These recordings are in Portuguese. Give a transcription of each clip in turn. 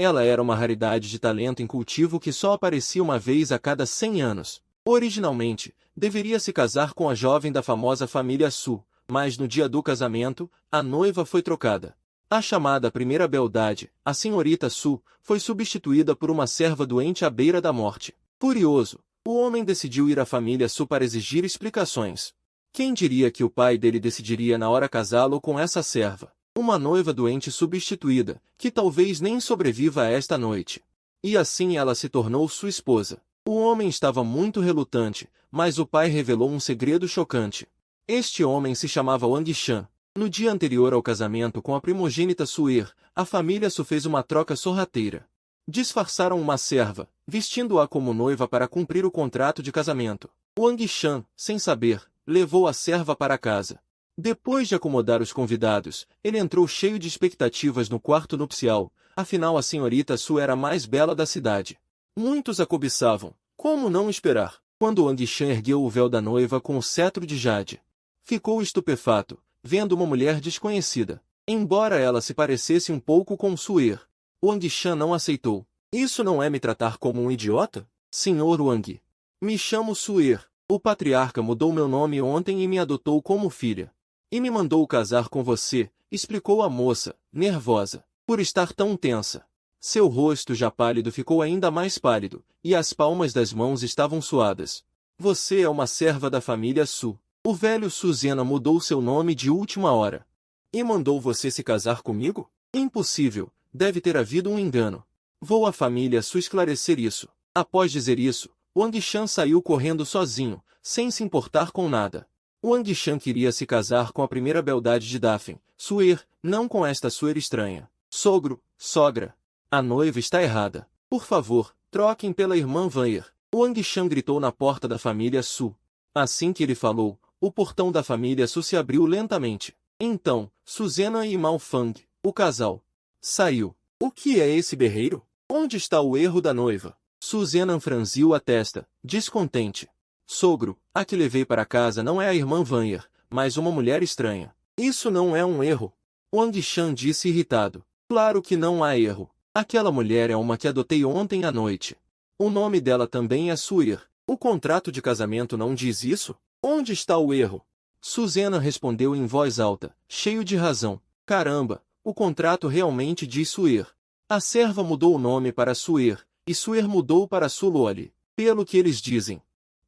Ela era uma raridade de talento em cultivo que só aparecia uma vez a cada 100 anos. Originalmente, deveria se casar com a jovem da famosa família Su, mas no dia do casamento, a noiva foi trocada. A chamada primeira beldade, a senhorita Su, foi substituída por uma serva doente à beira da morte. Furioso, o homem decidiu ir à família Su para exigir explicações. Quem diria que o pai dele decidiria na hora casá-lo com essa serva? Uma noiva doente substituída, que talvez nem sobreviva a esta noite. E assim ela se tornou sua esposa. O homem estava muito relutante, mas o pai revelou um segredo chocante. Este homem se chamava Wang Shan. No dia anterior ao casamento com a primogênita Suer, a família Su fez uma troca sorrateira. Disfarçaram uma serva, vestindo-a como noiva para cumprir o contrato de casamento. Wang Shan, sem saber, levou a serva para casa. Depois de acomodar os convidados, ele entrou cheio de expectativas no quarto nupcial, afinal a senhorita Su era a mais bela da cidade. Muitos a cobiçavam, como não esperar, quando Wang Shan ergueu o véu da noiva com o cetro de jade. Ficou estupefato, vendo uma mulher desconhecida, embora ela se parecesse um pouco com Suer. Wang Shan não aceitou. Isso não é me tratar como um idiota? Senhor Wang. Me chamo Suer. O patriarca mudou meu nome ontem e me adotou como filha. E me mandou casar com você, explicou a moça, nervosa, por estar tão tensa. Seu rosto já pálido ficou ainda mais pálido, e as palmas das mãos estavam suadas. Você é uma serva da família Su. O velho Suzena mudou seu nome de última hora. E mandou você se casar comigo? Impossível, deve ter havido um engano. Vou à família Su esclarecer isso. Após dizer isso, Wang Shan saiu correndo sozinho, sem se importar com nada. Wang Shan queria se casar com a primeira beldade de Dafen, Suer, não com esta Suer estranha. Sogro, sogra. A noiva está errada. Por favor, troquem pela irmã Vanher. Wang Shan gritou na porta da família Su. Assim que ele falou, o portão da família Su se abriu lentamente. Então, Suzena e Mao Fang, o casal, saiu. O que é esse berreiro? Onde está o erro da noiva? Suzena franziu a testa, descontente. Sogro, a que levei para casa não é a irmã Vanher, mas uma mulher estranha. Isso não é um erro. Wang Shan disse irritado. Claro que não há erro. Aquela mulher é uma que adotei ontem à noite. O nome dela também é Suer. O contrato de casamento não diz isso? Onde está o erro? Suzena respondeu em voz alta, cheio de razão. Caramba, o contrato realmente diz Suer. A serva mudou o nome para Suer, e Suer mudou para Suloli. Pelo que eles dizem.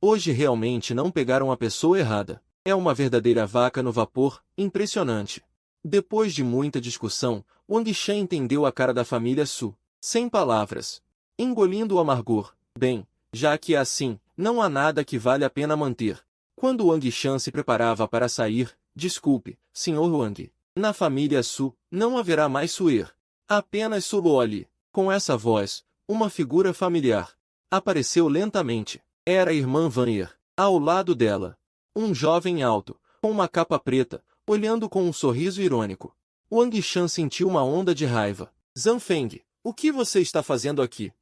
Hoje realmente não pegaram a pessoa errada. É uma verdadeira vaca no vapor, impressionante. Depois de muita discussão, Wang Shan entendeu a cara da família Su. Sem palavras. Engolindo o amargor. Bem, já que é assim, não há nada que vale a pena manter. Quando Wang Shan se preparava para sair, desculpe, Sr. Wang. Na família Su, não haverá mais Suer. Apenas Suloli. Com essa voz, uma figura familiar apareceu lentamente. Era a irmã Vanher. Ao lado dela, um jovem alto, com uma capa preta, olhando com um sorriso irônico. Wang Shan sentiu uma onda de raiva. Zanfeng, o que você está fazendo aqui?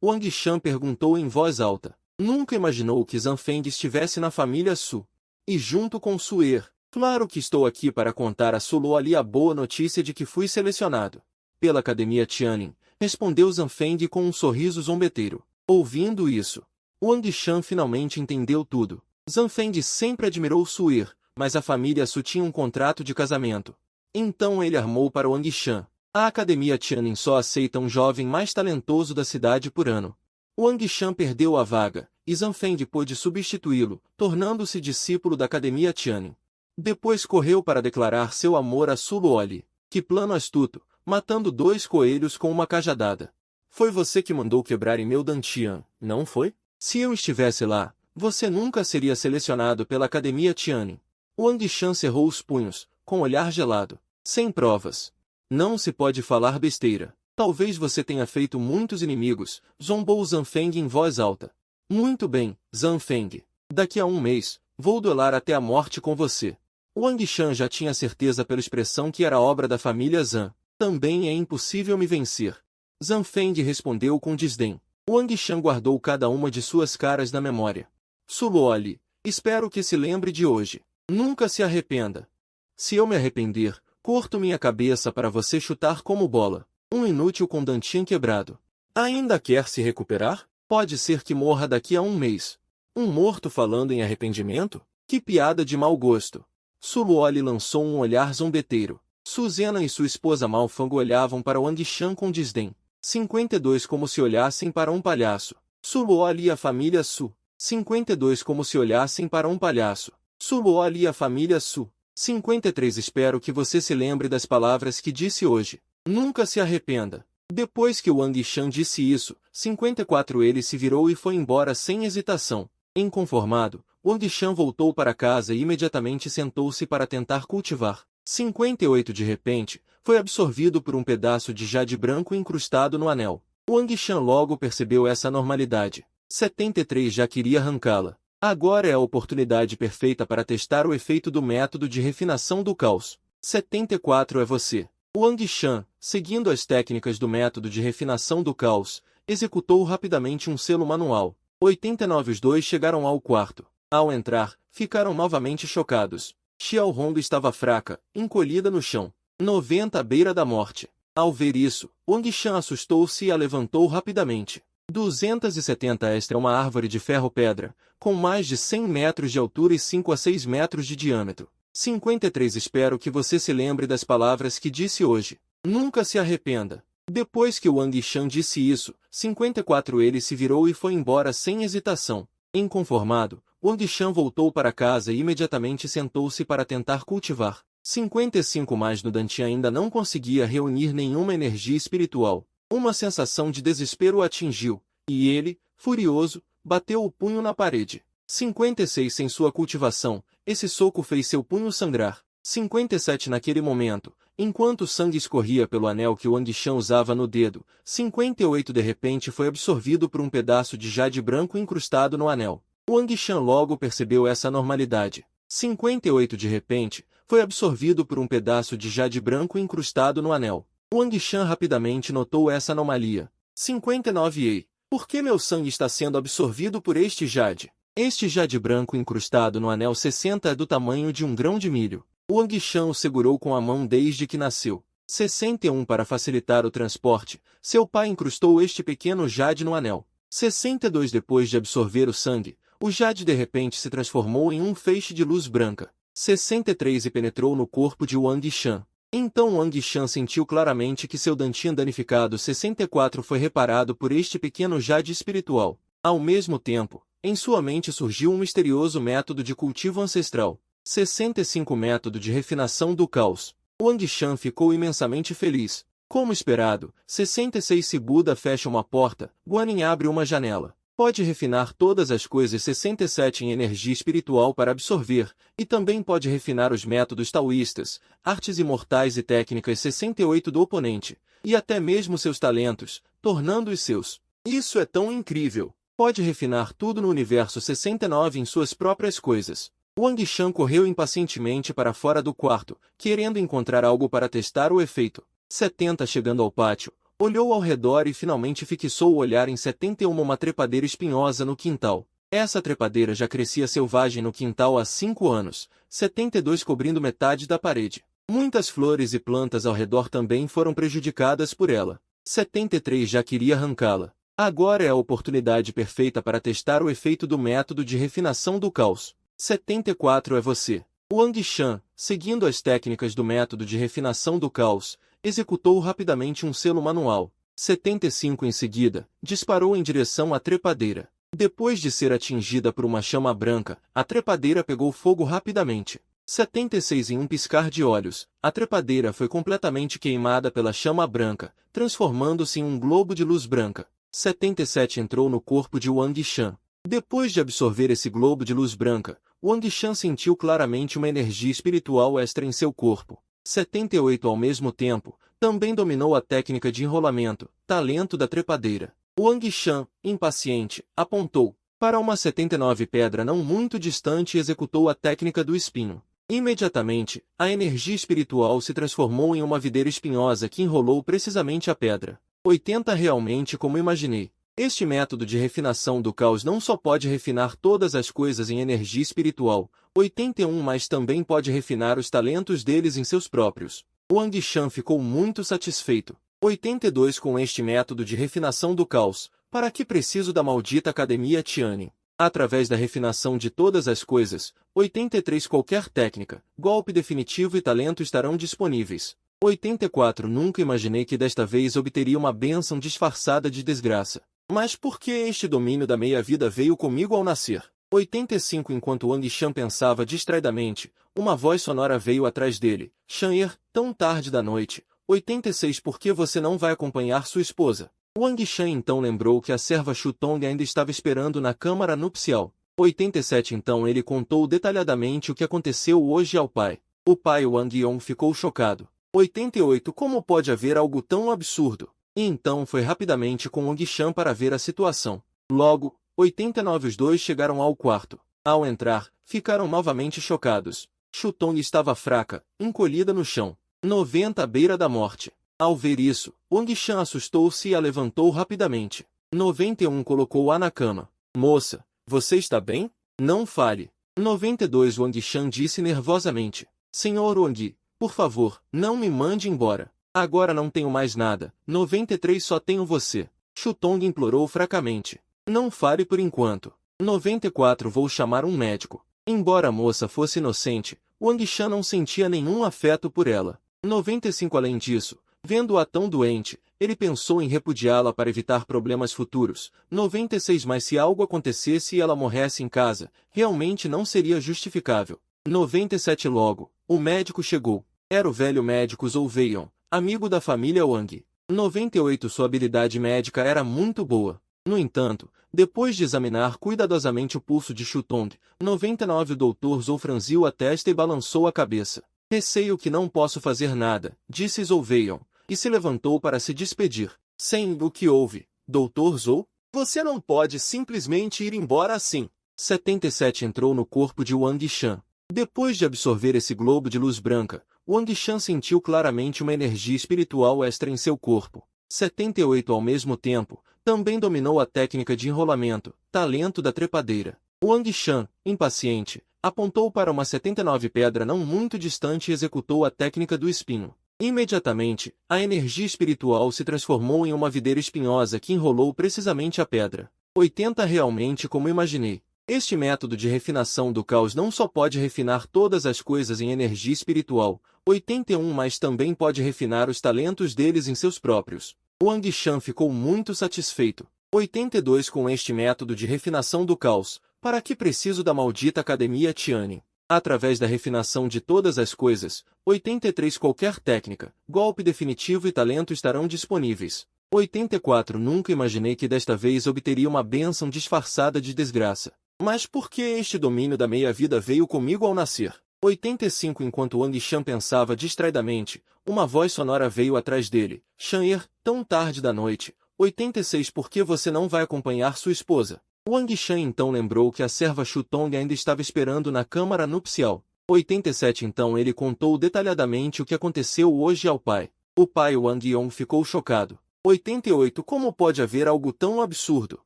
Wang Shan perguntou em voz alta. Nunca imaginou que Zanfeng estivesse na família Su. E junto com Suer. Claro que estou aqui para contar a Suloli a boa notícia de que fui selecionado pela Academia Tianning, respondeu Zanfeng com um sorriso zombeteiro. Ouvindo isso, Wang Shan finalmente entendeu tudo. Zanfeng sempre admirou Suer, mas a família Su tinha um contrato de casamento. Então ele armou para Wang Shan. A Academia Tianning só aceita um jovem mais talentoso da cidade por ano. Wang Shan perdeu a vaga, e Zanfeng pôde substituí-lo, tornando-se discípulo da Academia Tianning. Depois correu para declarar seu amor a Suloli. Que plano astuto, matando 2 coelhos com uma cajadada. Foi você que mandou quebrarem meu Dantian, não foi? Se eu estivesse lá, você nunca seria selecionado pela Academia Tianning. Wang Shan cerrou os punhos, com olhar gelado. Sem provas. Não se pode falar besteira. Talvez você tenha feito muitos inimigos, zombou Zanfeng em voz alta. Muito bem, Zanfeng. Daqui a um mês, vou duelar até a morte com você. Wang Shan já tinha certeza pela expressão que era obra da família Zan. Também é impossível me vencer. Zanfeng respondeu com desdém. Wang Shan guardou cada uma de suas caras na memória. Suloli, espero que se lembre de hoje. Nunca se arrependa. Se eu me arrepender, corto minha cabeça para você chutar como bola. Um inútil com Dantian quebrado. Ainda quer se recuperar? Pode ser que morra daqui a um mês. Um morto falando em arrependimento? Que piada de mau gosto. Suluoli lançou um olhar zombeteiro. Suzena e sua esposa Malfango olhavam para Wang Shan com desdém. 52 como se olhassem para um palhaço. Suluoli e a família Su. 52 como se olhassem para um palhaço. Suluoli e a família Su. 53 Espero que você se lembre das palavras que disse hoje. Nunca se arrependa. Depois que Wang Shan disse isso, 54 ele se virou e foi embora sem hesitação. Inconformado, Wang Shan voltou para casa e imediatamente sentou-se para tentar cultivar. 58 De repente, foi absorvido por um pedaço de jade branco incrustado no anel. Wang Shan logo percebeu essa anormalidade. 73 já queria arrancá-la. Agora é a oportunidade perfeita para testar o efeito do método de refinação do caos. 74 é você. Wang Shan, seguindo as técnicas do método de refinação do caos, executou rapidamente um selo manual. 89 Os dois chegaram ao quarto. Ao entrar, ficaram novamente chocados. Xiao Hong estava fraca, encolhida no chão. 90 à beira da morte. Ao ver isso, Wang Shan assustou-se e a levantou rapidamente. 270 Esta é uma árvore de ferro-pedra, com mais de 100 metros de altura e 5 a 6 metros de diâmetro. 53 Espero que você se lembre das palavras que disse hoje. Nunca se arrependa. Depois que Wang Shan disse isso, 54 ele se virou e foi embora sem hesitação. Inconformado, Wang Shan voltou para casa e imediatamente sentou-se para tentar cultivar. 55 Mas no Dantian ainda não conseguia reunir nenhuma energia espiritual. Uma sensação de desespero o atingiu, e ele, furioso, bateu o punho na parede. 56 Sem sua cultivação, esse soco fez seu punho sangrar. 57 Naquele momento, enquanto o sangue escorria pelo anel que Wang Shan usava no dedo, 58 de repente foi absorvido por um pedaço de jade branco incrustado no anel. Wang Shan logo percebeu essa anormalidade. 58 de repente, foi absorvido por um pedaço de jade branco incrustado no anel. Wang Shan rapidamente notou essa anomalia. 59 Ei, por que meu sangue está sendo absorvido por este jade? Este jade branco incrustado no anel 60 é do tamanho de um grão de milho. Wang Shan o segurou com a mão desde que nasceu. 61 Para facilitar o transporte, seu pai incrustou este pequeno jade no anel. 62 Depois de absorver o sangue, o jade de repente se transformou em um feixe de luz branca. 63 E penetrou no corpo de Wang Shan. Então Wang Shan sentiu claramente que seu Dantian danificado 64 foi reparado por este pequeno jade espiritual. Ao mesmo tempo, em sua mente surgiu um misterioso método de cultivo ancestral. 65 Método de refinação do caos. Wang Shan ficou imensamente feliz. Como esperado, 66 Se Buda fecha uma porta, Guanin abre uma janela. Pode refinar todas as coisas 67 em energia espiritual para absorver, e também pode refinar os métodos taoístas, artes imortais e técnicas 68 do oponente, e até mesmo seus talentos, tornando-os seus. Isso é tão incrível! Pode refinar tudo no universo 69 em suas próprias coisas. Wang Shan correu impacientemente para fora do quarto, querendo encontrar algo para testar o efeito. 70 Chegando ao pátio, olhou ao redor e finalmente fixou o olhar em 71 Uma trepadeira espinhosa no quintal. Essa trepadeira já crescia selvagem no quintal há 5 anos, 72 cobrindo metade da parede. Muitas flores e plantas ao redor também foram prejudicadas por ela. 73 Já queria arrancá-la. Agora é a oportunidade perfeita para testar o efeito do método de refinação do caos. 74 É você. Wang Shan, seguindo as técnicas do método de refinação do caos, executou rapidamente um selo manual. 75 Em seguida, disparou em direção à trepadeira. Depois de ser atingida por uma chama branca, a trepadeira pegou fogo rapidamente. 76 Em um piscar de olhos, a trepadeira foi completamente queimada pela chama branca, transformando-se em um globo de luz branca. 77 Entrou no corpo de Wang Shan. Depois de absorver esse globo de luz branca, Wang Shan sentiu claramente uma energia espiritual extra em seu corpo. 78 Ao mesmo tempo, também dominou a técnica de enrolamento, talento da trepadeira. Wang Shan, impaciente, apontou para uma 79 pedra não muito distante e executou a técnica do espinho. Imediatamente, a energia espiritual se transformou em uma videira espinhosa que enrolou precisamente a pedra. 80 Realmente como imaginei. Este método de refinação do caos não só pode refinar todas as coisas em energia espiritual, 81 mas também pode refinar os talentos deles em seus próprios. Wang Shan ficou muito satisfeito. 82 Com este método de refinação do caos, para que preciso da maldita Academia Tianyin? Através da refinação de todas as coisas, 83 Qualquer técnica, golpe definitivo e talento estarão disponíveis. 84 Nunca imaginei que desta vez obteria uma bênção disfarçada de desgraça. Mas por que este domínio da meia-vida veio comigo ao nascer? 85 Enquanto Wang Shan pensava distraidamente, uma voz sonora veio atrás dele. Shan-er, tão tarde da noite. 86 Por que você não vai acompanhar sua esposa? Wang Shan então lembrou que a serva Shu Tong ainda estava esperando na câmara nupcial. 87 Então ele contou detalhadamente o que aconteceu hoje ao pai. O pai Wang Yong ficou chocado. 88 Como pode haver algo tão absurdo? E então foi rapidamente com Wang Shan para ver a situação. Logo, 89 Os dois chegaram ao quarto. Ao entrar, ficaram novamente chocados. Shu Tong estava fraca, encolhida no chão. 90 À beira da morte. Ao ver isso, Wang Shan assustou-se e a levantou rapidamente. 91 Colocou-a na cama. Moça, você está bem? Não fale. 92 Wang Shan disse nervosamente. Senhor Wang, por favor, não me mande embora. Agora não tenho mais nada. 93 Só tenho você. Shu Tong implorou fracamente. Não fale por enquanto. 94 Vou chamar um médico. Embora a moça fosse inocente, Wang Shan não sentia nenhum afeto por ela. 95 Além disso, vendo-a tão doente, ele pensou em repudiá-la para evitar problemas futuros. 96 Mas se algo acontecesse e ela morresse em casa, realmente não seria justificável. 97 Logo, o médico chegou. Era o velho médico Zhou Weiyan, amigo da família Wang. 98 Sua habilidade médica era muito boa. No entanto, depois de examinar cuidadosamente o pulso de Shu Tong, 99 O doutor Zhou franziu a testa e balançou a cabeça. Receio que não posso fazer nada, disse Zhou Weiyan, e se levantou para se despedir. Sem o que houve, doutor Zhou? Você não pode simplesmente ir embora assim. 77 Entrou no corpo de Wang Shan. Depois de absorver esse globo de luz branca, Wang Shan sentiu claramente uma energia espiritual extra em seu corpo. 78 Ao mesmo tempo, também dominou a técnica de enrolamento, talento da trepadeira. Wang Shan, impaciente, apontou para uma 79 pedra não muito distante e executou a técnica do espinho. Imediatamente, a energia espiritual se transformou em uma videira espinhosa que enrolou precisamente a pedra. 80 Realmente como imaginei. Este método de refinação do caos não só pode refinar todas as coisas em energia espiritual, 81 Mas também pode refinar os talentos deles em seus próprios. Wang Shan ficou muito satisfeito. 82 Com este método de refinação do caos, para que preciso da maldita Academia Tianyin? Através da refinação de todas as coisas, 83 Qualquer técnica, golpe definitivo e talento estarão disponíveis. 84 Nunca imaginei que desta vez obteria uma bênção disfarçada de desgraça. Mas por que este domínio da meia-vida veio comigo ao nascer? 85 Enquanto Wang Shan pensava distraidamente, uma voz sonora veio atrás dele. Shan-er, tão tarde da noite. 86 Por que você não vai acompanhar sua esposa? Wang Shan então lembrou que a serva Shu Tong ainda estava esperando na câmara nupcial. 87 Então ele contou detalhadamente o que aconteceu hoje ao pai. O pai Wang Yong ficou chocado. 88 Como pode haver algo tão absurdo?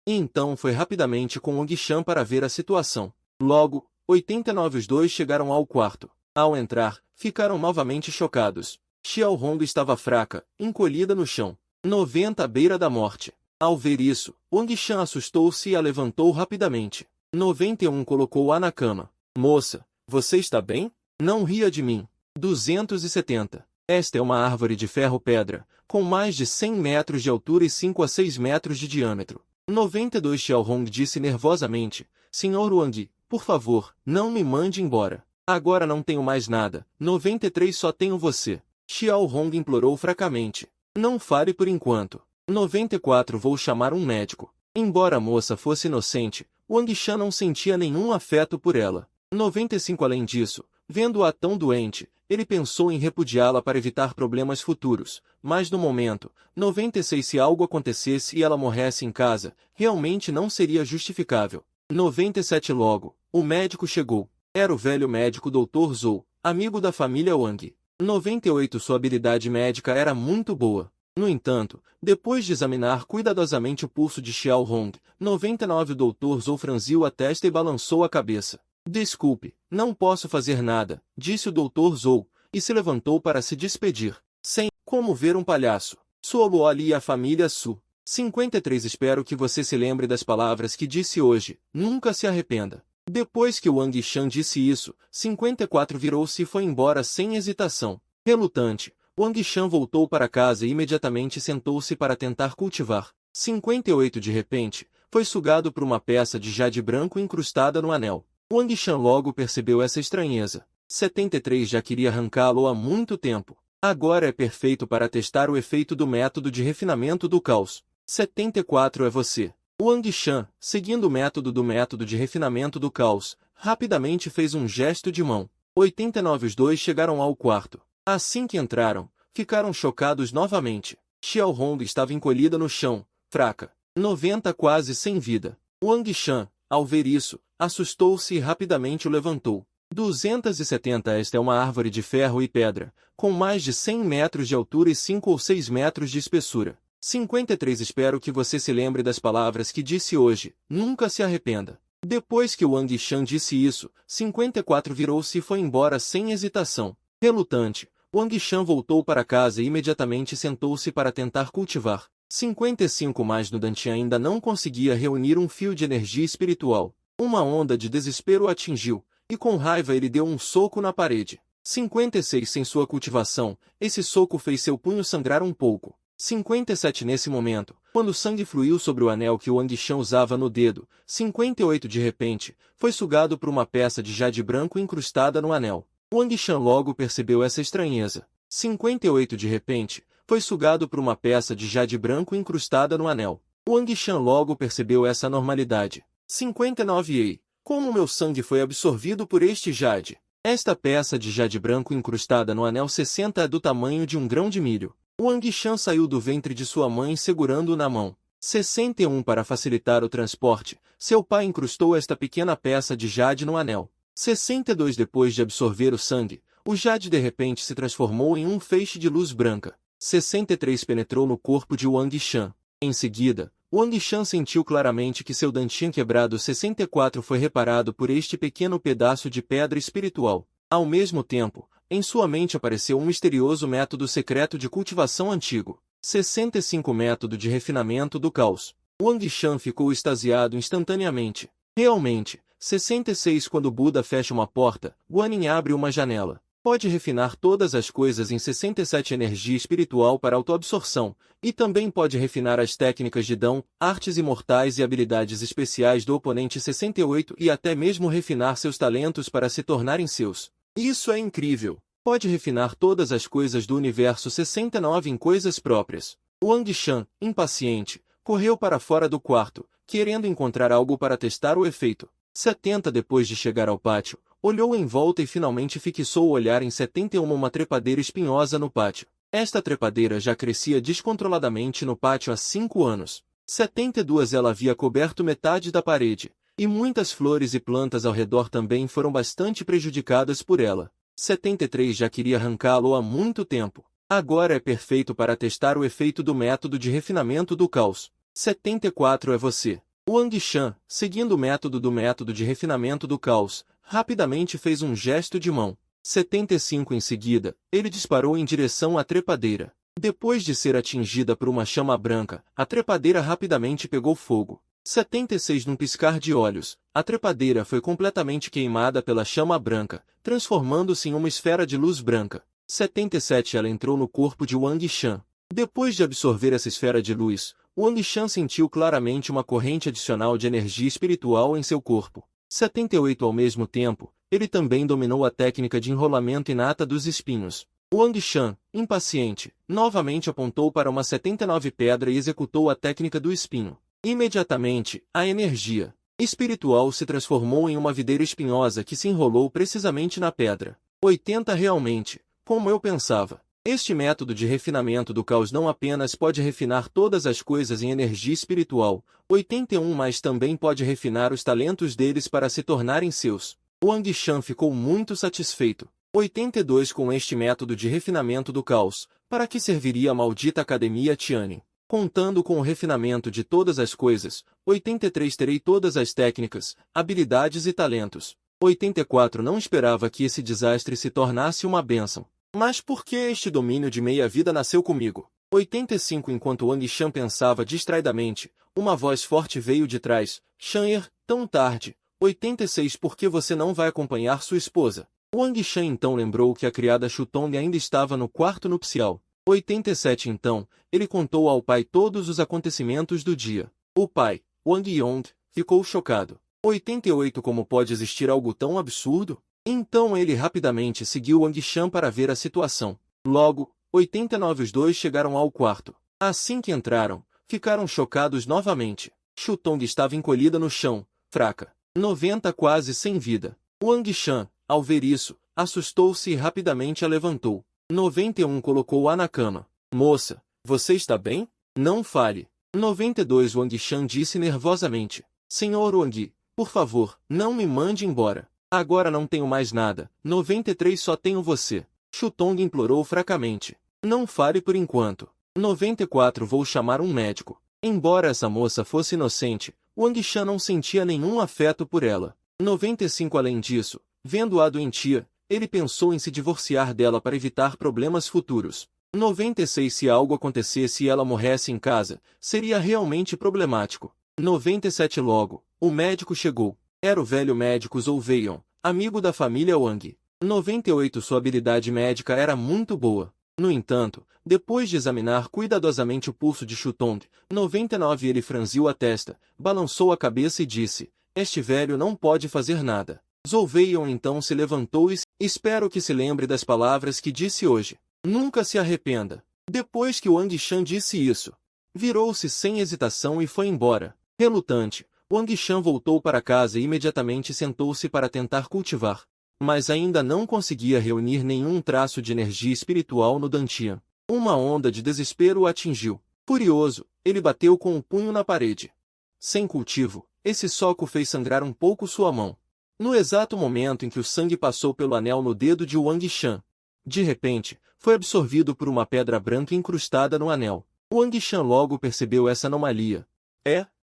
E então foi rapidamente com Wang Shan para ver a situação. Logo, 89 Os dois chegaram ao quarto. Ao entrar, ficaram novamente chocados. Xiao Hong estava fraca, encolhida no chão. 90 À beira da morte. Ao ver isso, Wang Shan assustou-se e a levantou rapidamente. 91 Colocou-a na cama. Moça, você está bem? Não ria de mim. 270 Esta é uma árvore de ferro-pedra, com mais de 100 metros de altura e 5 a 6 metros de diâmetro. 92 Xiao Hong disse nervosamente. Senhor Wang, por favor, não me mande embora. Agora não tenho mais nada. 93 Só tenho você. Xiao Hong implorou fracamente. Não fale por enquanto. 94 Vou chamar um médico. Embora a moça fosse inocente, Wang Shan não sentia nenhum afeto por ela. 95 Além disso, vendo-a tão doente, ele pensou em repudiá-la para evitar problemas futuros. Mas no momento, 96 Se algo acontecesse e ela morresse em casa, realmente não seria justificável. 97 Logo, o médico chegou. Era o velho médico Dr. Zhou, amigo da família Wang. 98 Sua habilidade médica era muito boa. No entanto, depois de examinar cuidadosamente o pulso de Xiao Hong, 99 O doutor Zhou franziu a testa e balançou a cabeça. Desculpe, não posso fazer nada, disse o doutor Zhou, e se levantou para se despedir. Sem como ver um palhaço. Sou Ali e a família Su. 53 Espero que você se lembre das palavras que disse hoje, nunca se arrependa. Depois que Wang Shan disse isso, 54 virou-se e foi embora sem hesitação. Relutante, Wang Shan voltou para casa e imediatamente sentou-se para tentar cultivar. 58 De repente, foi sugado por uma peça de jade branco incrustada no anel. Wang Shan logo percebeu essa estranheza. 73 Já queria arrancá-lo há muito tempo. Agora é perfeito para testar o efeito do método de refinamento do caos. 74 É você. Wang Shan, seguindo o método de refinamento do caos, rapidamente fez um gesto de mão. 89 Os dois chegaram ao quarto. Assim que entraram, ficaram chocados novamente. Xiao Hong estava encolhida no chão, fraca. 90 Quase sem vida. Wang Shan, ao ver isso, assustou-se e rapidamente o levantou. 270 Esta é uma árvore de ferro e pedra, com mais de 100 metros de altura e 5 ou 6 metros de espessura. 53 Espero que você se lembre das palavras que disse hoje, nunca se arrependa. Depois que Wang Shan disse isso, 54 virou-se e foi embora sem hesitação. Relutante, Wang Shan voltou para casa e imediatamente sentou-se para tentar cultivar. 55 Mas no Dantian ainda não conseguia reunir um fio de energia espiritual. Uma onda de desespero o atingiu, e com raiva ele deu um soco na parede. 56 Sem sua cultivação, esse soco fez seu punho sangrar um pouco. 57 Nesse momento, quando o sangue fluiu sobre o anel que Wang Shan usava no dedo, 58 De repente, foi sugado por uma peça de jade branco incrustada no anel. Wang Shan logo percebeu essa estranheza. 58 De repente, foi sugado por uma peça de jade branco incrustada no anel. Wang Shan logo percebeu essa anormalidade. 59 Ei, como meu sangue foi absorvido por este jade? Esta peça de jade branco incrustada no anel 60 é do tamanho de um grão de milho. Wang Shan saiu do ventre de sua mãe segurando-o na mão. 61 Para facilitar o transporte, seu pai incrustou esta pequena peça de jade no anel. 62 Depois de absorver o sangue, o jade de repente se transformou em um feixe de luz branca. 63 Penetrou no corpo de Wang Shan. Em seguida, Wang Shan sentiu claramente que seu dantian quebrado 64 foi reparado por este pequeno pedaço de pedra espiritual. Ao mesmo tempo, em sua mente apareceu um misterioso método secreto de cultivação antigo. 65 Método de refinamento do caos. Wang Shan ficou extasiado instantaneamente. Realmente, 66 Quando Buda fecha uma porta, Guanin abre uma janela. Pode refinar todas as coisas em 67 Energia espiritual para autoabsorção, e também pode refinar as técnicas de dão, artes imortais e habilidades especiais do oponente 68 e até mesmo refinar seus talentos para se tornarem seus. Isso é incrível! Pode refinar todas as coisas do universo 69 em coisas próprias. Wang Shan, impaciente, correu para fora do quarto, querendo encontrar algo para testar o efeito. 70 Depois de chegar ao pátio, olhou em volta e finalmente fixou o olhar em 71 Uma trepadeira espinhosa no pátio. Esta trepadeira já crescia descontroladamente no pátio há 5 anos. 72 Ela havia coberto metade da parede, e muitas flores e plantas ao redor também foram bastante prejudicadas por ela. 73 Já queria arrancá-lo há muito tempo. Agora é perfeito para testar o efeito do método de refinamento do caos. 74 É você. Wang Shan, seguindo o método de refinamento do caos, rapidamente fez um gesto de mão. 75 Em seguida, ele disparou em direção à trepadeira. Depois de ser atingida por uma chama branca, a trepadeira rapidamente pegou fogo. 76 Num piscar de olhos, a trepadeira foi completamente queimada pela chama branca, transformando-se em uma esfera de luz branca. 77 Ela entrou no corpo de Wang Shan. Depois de absorver essa esfera de luz, Wang Shan sentiu claramente uma corrente adicional de energia espiritual em seu corpo. 78 Ao mesmo tempo, ele também dominou a técnica de enrolamento inata dos espinhos. Wang Shan, impaciente, novamente apontou para uma 79 pedra e executou a técnica do espinho. Imediatamente, a energia espiritual se transformou em uma videira espinhosa que se enrolou precisamente na pedra. 80 Realmente, como eu pensava. Este método de refinamento do caos não apenas pode refinar todas as coisas em energia espiritual, 81 mas também pode refinar os talentos deles para se tornarem seus. Wang Shan ficou muito satisfeito. 82 Com este método de refinamento do caos, para que serviria a maldita Academia Tianyin? Contando com o refinamento de todas as coisas, 83 Terei todas as técnicas, habilidades e talentos. 84 Não esperava que esse desastre se tornasse uma bênção. Mas por que este domínio de meia-vida nasceu comigo? 85 Enquanto Wang Shan pensava distraidamente, uma voz forte veio de trás. Shan'er, tão tarde. 86 Por que você não vai acompanhar sua esposa? Wang Shan então lembrou que a criada Shutong ainda estava no quarto nupcial. 87 Então, ele contou ao pai todos os acontecimentos do dia. O pai, Wang Yong, ficou chocado. 88 Como pode existir algo tão absurdo? Então ele rapidamente seguiu Wang Shan para ver a situação. Logo, 89 Os dois chegaram ao quarto. Assim que entraram, ficaram chocados novamente. Shutong estava encolhida no chão, fraca. 90 Quase sem vida. Wang Shan, ao ver isso, assustou-se e rapidamente a levantou. 91 Colocou-a na cama. Moça, você está bem? Não fale. 92 Wang Shan disse nervosamente. Senhor Wang, por favor, não me mande embora. Agora não tenho mais nada. 93 Só tenho você. Shutong implorou fracamente. Não fale por enquanto. 94 Vou chamar um médico. Embora essa moça fosse inocente, Wang Shan não sentia nenhum afeto por ela. 95 Além disso, vendo-a doentia, ele pensou em se divorciar dela para evitar problemas futuros. 96 Se algo acontecesse e ela morresse em casa, seria realmente problemático. 97 Logo, o médico chegou. Era o velho médico Zhou Weiyan, amigo da família Wang. 98 Sua habilidade médica era muito boa. No entanto, depois de examinar cuidadosamente o pulso de Shutong, 99 Ele franziu a testa, balançou a cabeça e disse, este velho não pode fazer nada. Zhou Weiyan então se levantou e espero que se lembre das palavras que disse hoje. Nunca se arrependa. Depois que Wang Shan disse isso, virou-se sem hesitação e foi embora. Relutante, Wang Shan voltou para casa e imediatamente sentou-se para tentar cultivar. Mas ainda não conseguia reunir nenhum traço de energia espiritual no Dantian. Uma onda de desespero o atingiu. Furioso, ele bateu com o punho na parede. Sem cultivo, esse soco fez sangrar um pouco sua mão. No exato momento em que o sangue passou pelo anel no dedo de Wang Shan, de repente, foi absorvido por uma pedra branca incrustada no anel. Wang Shan logo percebeu essa anomalia.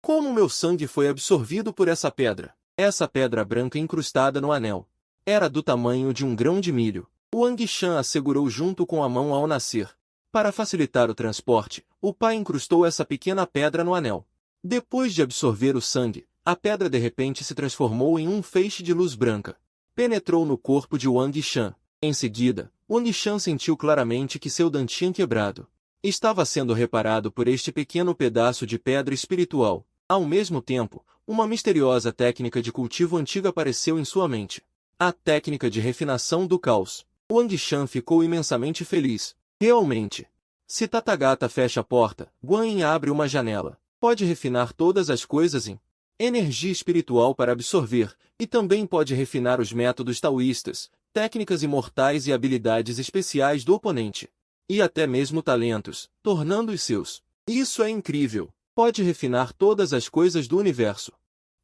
Como meu sangue foi absorvido por essa pedra? Essa pedra branca incrustada no anel era do tamanho de um grão de milho. Wang Shan a segurou junto com a mão ao nascer. Para facilitar o transporte, o pai incrustou essa pequena pedra no anel. Depois de absorver o sangue, a pedra de repente se transformou em um feixe de luz branca. Penetrou no corpo de Wang Shan. Em seguida, Wang Shan sentiu claramente que seu Dantian quebrado estava sendo reparado por este pequeno pedaço de pedra espiritual. Ao mesmo tempo, uma misteriosa técnica de cultivo antiga apareceu em sua mente. A técnica de refinação do caos. Wang Shan ficou imensamente feliz. Realmente. Se Tathagata fecha a porta, Guanyin abre uma janela. Pode refinar todas as coisas em energia espiritual para absorver, e também pode refinar os métodos taoístas, técnicas imortais e habilidades especiais do oponente. E até mesmo talentos, tornando-os seus. Isso é incrível. Pode refinar todas as coisas do universo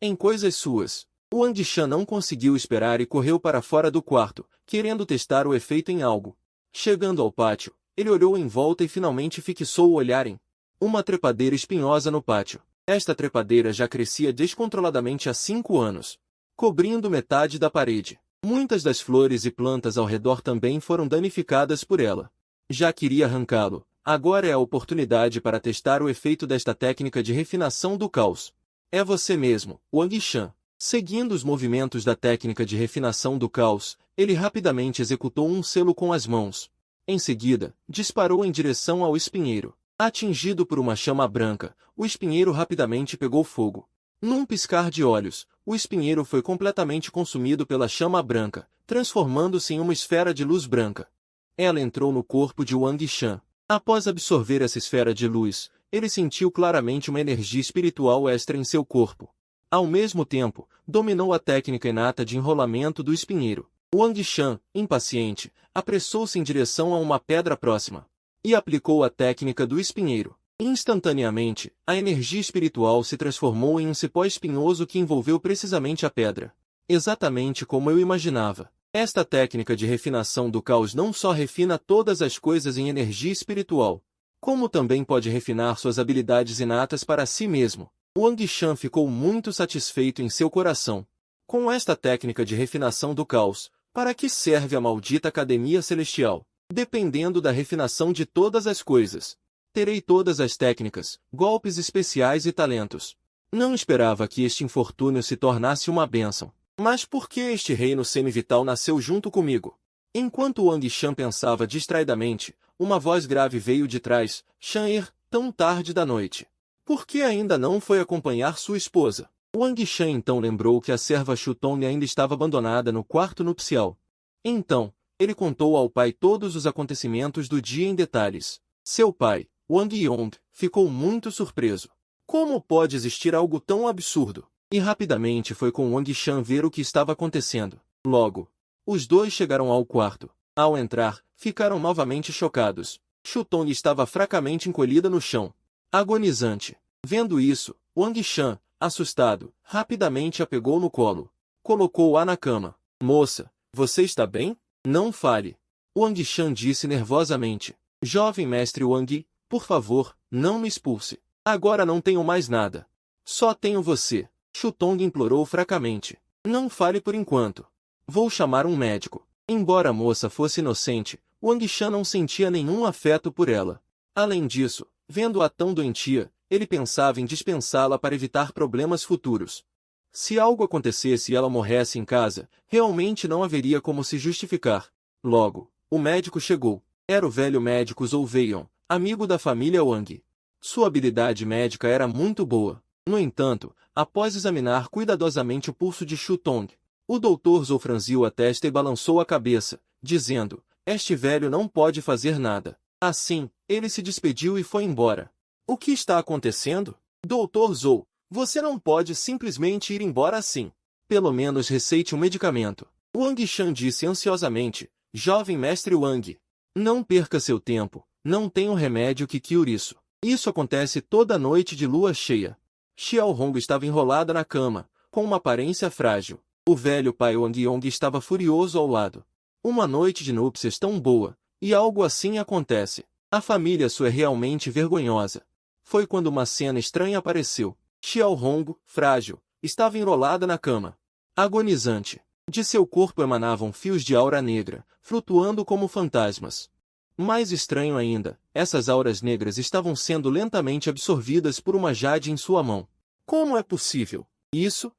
em coisas suas. Wang Shan não conseguiu esperar e correu para fora do quarto, querendo testar o efeito em algo. Chegando ao pátio, ele olhou em volta e finalmente fixou o olhar em uma trepadeira espinhosa no pátio. Esta trepadeira já crescia descontroladamente há 5 anos, cobrindo metade da parede. Muitas das flores e plantas ao redor também foram danificadas por ela. Já queria arrancá-lo. Agora é a oportunidade para testar o efeito desta técnica de refinação do caos. É você mesmo, Wang Shan. Seguindo os movimentos da técnica de refinação do caos, ele rapidamente executou um selo com as mãos. Em seguida, disparou em direção ao espinheiro. Atingido por uma chama branca, o espinheiro rapidamente pegou fogo. Num piscar de olhos, o espinheiro foi completamente consumido pela chama branca, transformando-se em uma esfera de luz branca. Ela entrou no corpo de Wang Shan. Após absorver essa esfera de luz, ele sentiu claramente uma energia espiritual extra em seu corpo. Ao mesmo tempo, dominou a técnica inata de enrolamento do espinheiro. Wang Shan, impaciente, apressou-se em direção a uma pedra próxima e aplicou a técnica do espinheiro. Instantaneamente, a energia espiritual se transformou em um cipó espinhoso que envolveu precisamente a pedra. Exatamente como eu imaginava. Esta técnica de refinação do caos não só refina todas as coisas em energia espiritual, como também pode refinar suas habilidades inatas para si mesmo. Wang Shan ficou muito satisfeito em seu coração. Com esta técnica de refinação do caos, para que serve a maldita Academia Celestial? Dependendo da refinação de todas as coisas. Terei todas as técnicas, golpes especiais e talentos. Não esperava que este infortúnio se tornasse uma bênção. Mas por que este reino semi-vital nasceu junto comigo? Enquanto Wang Shan pensava distraidamente, uma voz grave veio de trás. Shan-er, tão tarde da noite. Por que ainda não foi acompanhar sua esposa? Wang Shan então lembrou que a serva Shutong ainda estava abandonada no quarto nupcial. Então, ele contou ao pai todos os acontecimentos do dia em detalhes. Seu pai, Wang Yong, ficou muito surpreso. Como pode existir algo tão absurdo? E rapidamente foi com Wang Shan ver o que estava acontecendo. Logo, os dois chegaram ao quarto. Ao entrar, ficaram novamente chocados. Shutong estava fracamente encolhida no chão, agonizante. Vendo isso, Wang Shan, assustado, rapidamente a pegou no colo. Colocou-a na cama. Moça, você está bem? Não fale. Wang Shan disse nervosamente. Jovem mestre Wang, por favor, não me expulse. Agora não tenho mais nada. Só tenho você. Shutong implorou fracamente. Não fale por enquanto. Vou chamar um médico. Embora a moça fosse inocente, Wang Shan não sentia nenhum afeto por ela. Além disso, vendo-a tão doentia, ele pensava em dispensá-la para evitar problemas futuros. Se algo acontecesse e ela morresse em casa, realmente não haveria como se justificar. Logo, o médico chegou. Era o velho médico Zhou Weiyan, amigo da família Wang. Sua habilidade médica era muito boa. No entanto, após examinar cuidadosamente o pulso de Shutong, o doutor Zhou franziu a testa e balançou a cabeça, dizendo, este velho não pode fazer nada. Assim, ele se despediu e foi embora. O que está acontecendo? Doutor Zhou, você não pode simplesmente ir embora assim. Pelo menos receite um medicamento. Wang Shan disse ansiosamente, jovem mestre Wang. Não perca seu tempo, não tem um remédio que cure isso. Isso acontece toda noite de lua cheia. Xiao Hong estava enrolada na cama, com uma aparência frágil. O velho pai Wang Yong estava furioso ao lado. Uma noite de núpcias tão boa, e algo assim acontece. A família Su é realmente vergonhosa. Foi quando uma cena estranha apareceu. Xiao Hong, frágil, estava enrolada na cama. Agonizante. De seu corpo emanavam fios de aura negra, flutuando como fantasmas. Mais estranho ainda, essas auras negras estavam sendo lentamente absorvidas por uma jade em sua mão. Como é possível? Isso.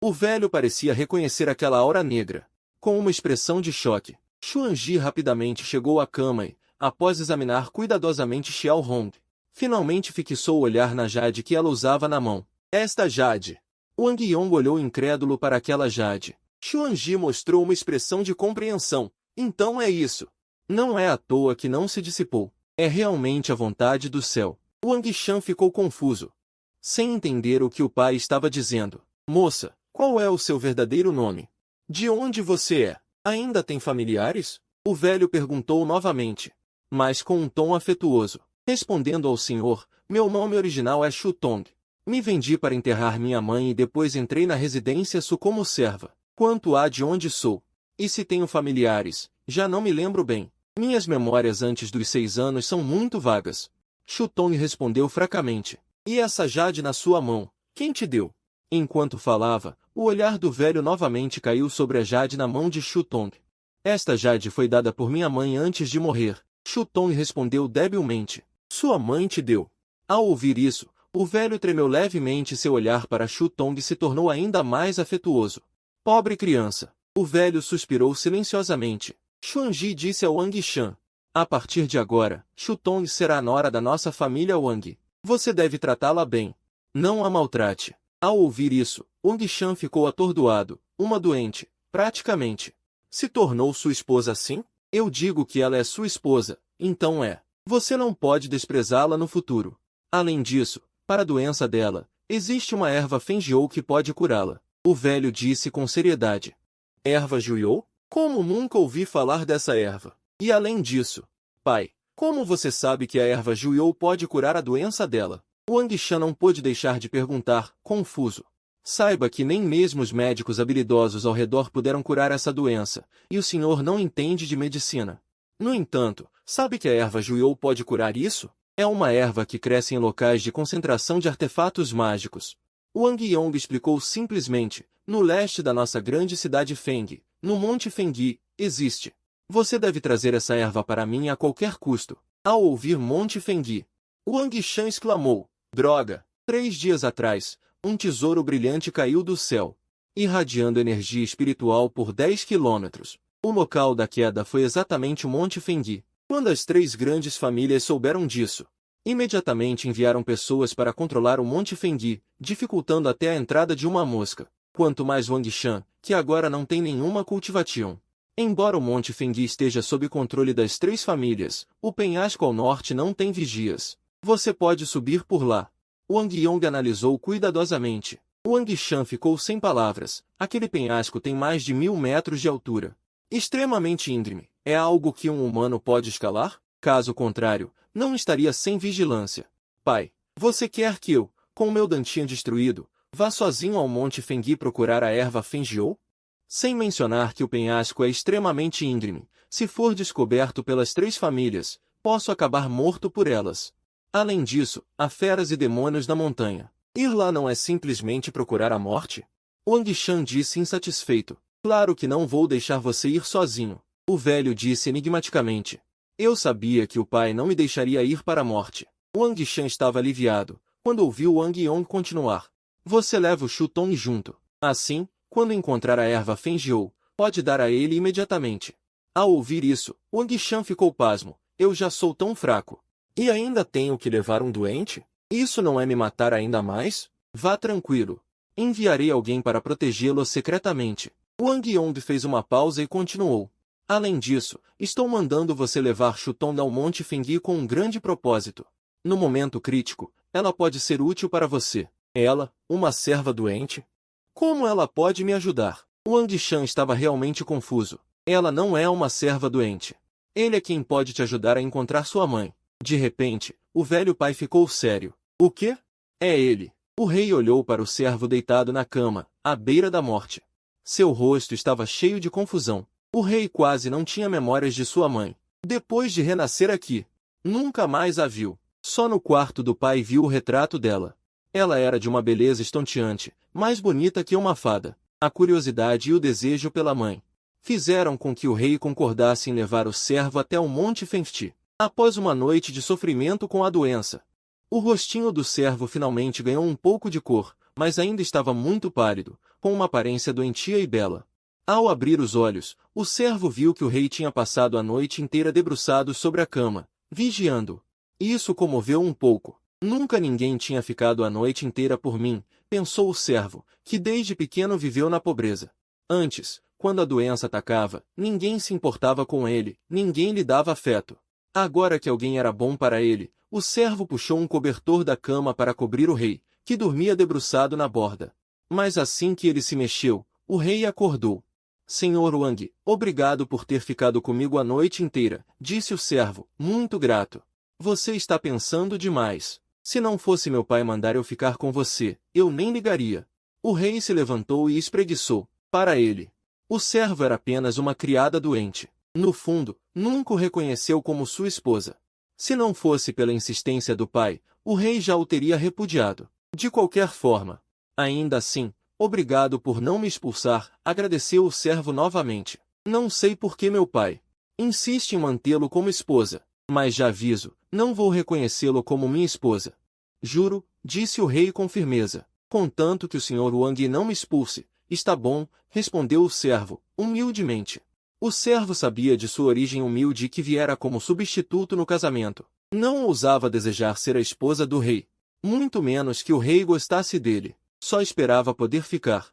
O velho parecia reconhecer aquela aura negra. Com uma expressão de choque, Xuanji rapidamente chegou à cama e, após examinar cuidadosamente Xiao Hong, finalmente fixou o olhar na jade que ela usava na mão. Esta jade. Wang Yong olhou incrédulo para aquela jade. Xuanji mostrou uma expressão de compreensão. Então é isso. Não é à toa que não se dissipou. É realmente a vontade do céu. Wang Shan ficou confuso, sem entender o que o pai estava dizendo. Moça, qual é o seu verdadeiro nome? De onde você é? Ainda tem familiares? O velho perguntou novamente, mas com um tom afetuoso. Respondendo ao senhor, meu nome original é Shutong. Me vendi para enterrar minha mãe e depois entrei na residência Su como serva. Quanto a de onde sou, e se tenho familiares, já não me lembro bem. Minhas memórias antes dos 6 anos são muito vagas. Shutong respondeu fracamente. E essa jade na sua mão, quem te deu? Enquanto falava, o olhar do velho novamente caiu sobre a jade na mão de Shutong. Esta jade foi dada por minha mãe antes de morrer. Shutong respondeu debilmente. Sua mãe te deu. Ao ouvir isso, o velho tremeu levemente e seu olhar para Shutong se tornou ainda mais afetuoso. Pobre criança. O velho suspirou silenciosamente. Xuanji disse a Wang Shan. A partir de agora, Shutong será a nora da nossa família Wang. Você deve tratá-la bem. Não a maltrate. Ao ouvir isso, Wang Shan ficou atordoado. Uma doente, praticamente. Se tornou sua esposa assim? Eu digo que ela é sua esposa, então é. Você não pode desprezá-la no futuro. Além disso, para a doença dela, existe uma erva Fenjiou que pode curá-la. O velho disse com seriedade. Erva Juyou? Como nunca ouvi falar dessa erva? E além disso, pai, como você sabe que a erva Juyou pode curar a doença dela? Wang Shan não pôde deixar de perguntar, confuso. Saiba que nem mesmo os médicos habilidosos ao redor puderam curar essa doença, e o senhor não entende de medicina. No entanto, sabe que a erva Juyou pode curar isso? É uma erva que cresce em locais de concentração de artefatos mágicos. Wang Yong explicou simplesmente, no leste da nossa grande cidade Feng, no Monte Fengyi, existe. Você deve trazer essa erva para mim a qualquer custo. Ao ouvir Monte Fengui, Wang Shan exclamou, droga! 3 dias atrás, um tesouro brilhante caiu do céu, irradiando energia espiritual por 10 quilômetros. O local da queda foi exatamente o Monte Fengui. Quando as 3 grandes famílias souberam disso, imediatamente enviaram pessoas para controlar o Monte Fengui, dificultando até a entrada de uma mosca. Quanto mais Wang Shan, que agora não tem nenhuma cultivação. Embora o Monte Fengui esteja sob controle das 3 famílias, o penhasco ao norte não tem vigias. Você pode subir por lá. Wang Yong analisou cuidadosamente. Wang Shan ficou sem palavras. Aquele penhasco tem mais de 1000 metros de altura. Extremamente íngreme. É algo que um humano pode escalar? Caso contrário, não estaria sem vigilância. Pai, você quer que eu, com o meu Dantian destruído, vá sozinho ao Monte Fengui procurar a erva Fengjiou? Sem mencionar que o penhasco é extremamente íngreme. Se for descoberto pelas 3 famílias, posso acabar morto por elas. Além disso, há feras e demônios na montanha. Ir lá não é simplesmente procurar a morte? Wang Shan disse insatisfeito. Claro que não vou deixar você ir sozinho. O velho disse enigmaticamente. Eu sabia que o pai não me deixaria ir para a morte. Wang Shan estava aliviado, quando ouviu Wang Yong continuar. Você leva o Shu Tong junto. Assim, quando encontrar a erva Fengjiou, pode dar a ele imediatamente. Ao ouvir isso, Wang Shan ficou pasmo. Eu já sou tão fraco. E ainda tenho que levar um doente? Isso não é me matar ainda mais? Vá tranquilo. Enviarei alguém para protegê-lo secretamente. Wang Yong fez uma pausa e continuou. Além disso, estou mandando você levar Shuton ao Monte Fengui com um grande propósito. No momento crítico, ela pode ser útil para você. Ela, uma serva doente? Como ela pode me ajudar? Wang Shan estava realmente confuso. Ela não é uma serva doente. Ele é quem pode te ajudar a encontrar sua mãe. De repente, o velho pai ficou sério. O quê? É ele. O rei olhou para o servo deitado na cama, à beira da morte. Seu rosto estava cheio de confusão. O rei quase não tinha memórias de sua mãe. Depois de renascer aqui, nunca mais a viu. Só no quarto do pai viu o retrato dela. Ela era de uma beleza estonteante, mais bonita que uma fada. A curiosidade e o desejo pela mãe fizeram com que o rei concordasse em levar o servo até o Monte Fengti. Após uma noite de sofrimento com a doença, o rostinho do servo finalmente ganhou um pouco de cor, mas ainda estava muito pálido, com uma aparência doentia e bela. Ao abrir os olhos, o servo viu que o rei tinha passado a noite inteira debruçado sobre a cama, vigiando. Isso comoveu um pouco. Nunca ninguém tinha ficado a noite inteira por mim, pensou o servo, que desde pequeno viveu na pobreza. Antes, quando a doença atacava, ninguém se importava com ele, ninguém lhe dava afeto. Agora que alguém era bom para ele, o servo puxou um cobertor da cama para cobrir o rei, que dormia debruçado na borda. Mas assim que ele se mexeu, o rei acordou. Senhor Wang, obrigado por ter ficado comigo a noite inteira, disse o servo, muito grato. Você está pensando demais. Se não fosse meu pai mandar eu ficar com você, eu nem ligaria. O rei se levantou e espreguiçou. Para ele, o servo era apenas uma criada doente. No fundo, nunca o reconheceu como sua esposa. Se não fosse pela insistência do pai, o rei já o teria repudiado. De qualquer forma, ainda assim, obrigado por não me expulsar, agradeceu o servo novamente. Não sei por que meu pai insiste em mantê-lo como esposa, mas já aviso, não vou reconhecê-lo como minha esposa. Juro, disse o rei com firmeza, contanto que o senhor Wang não me expulse. Está bom, respondeu o servo, humildemente. O servo sabia de sua origem humilde e que viera como substituto no casamento. Não ousava desejar ser a esposa do rei, muito menos que o rei gostasse dele. Só esperava poder ficar.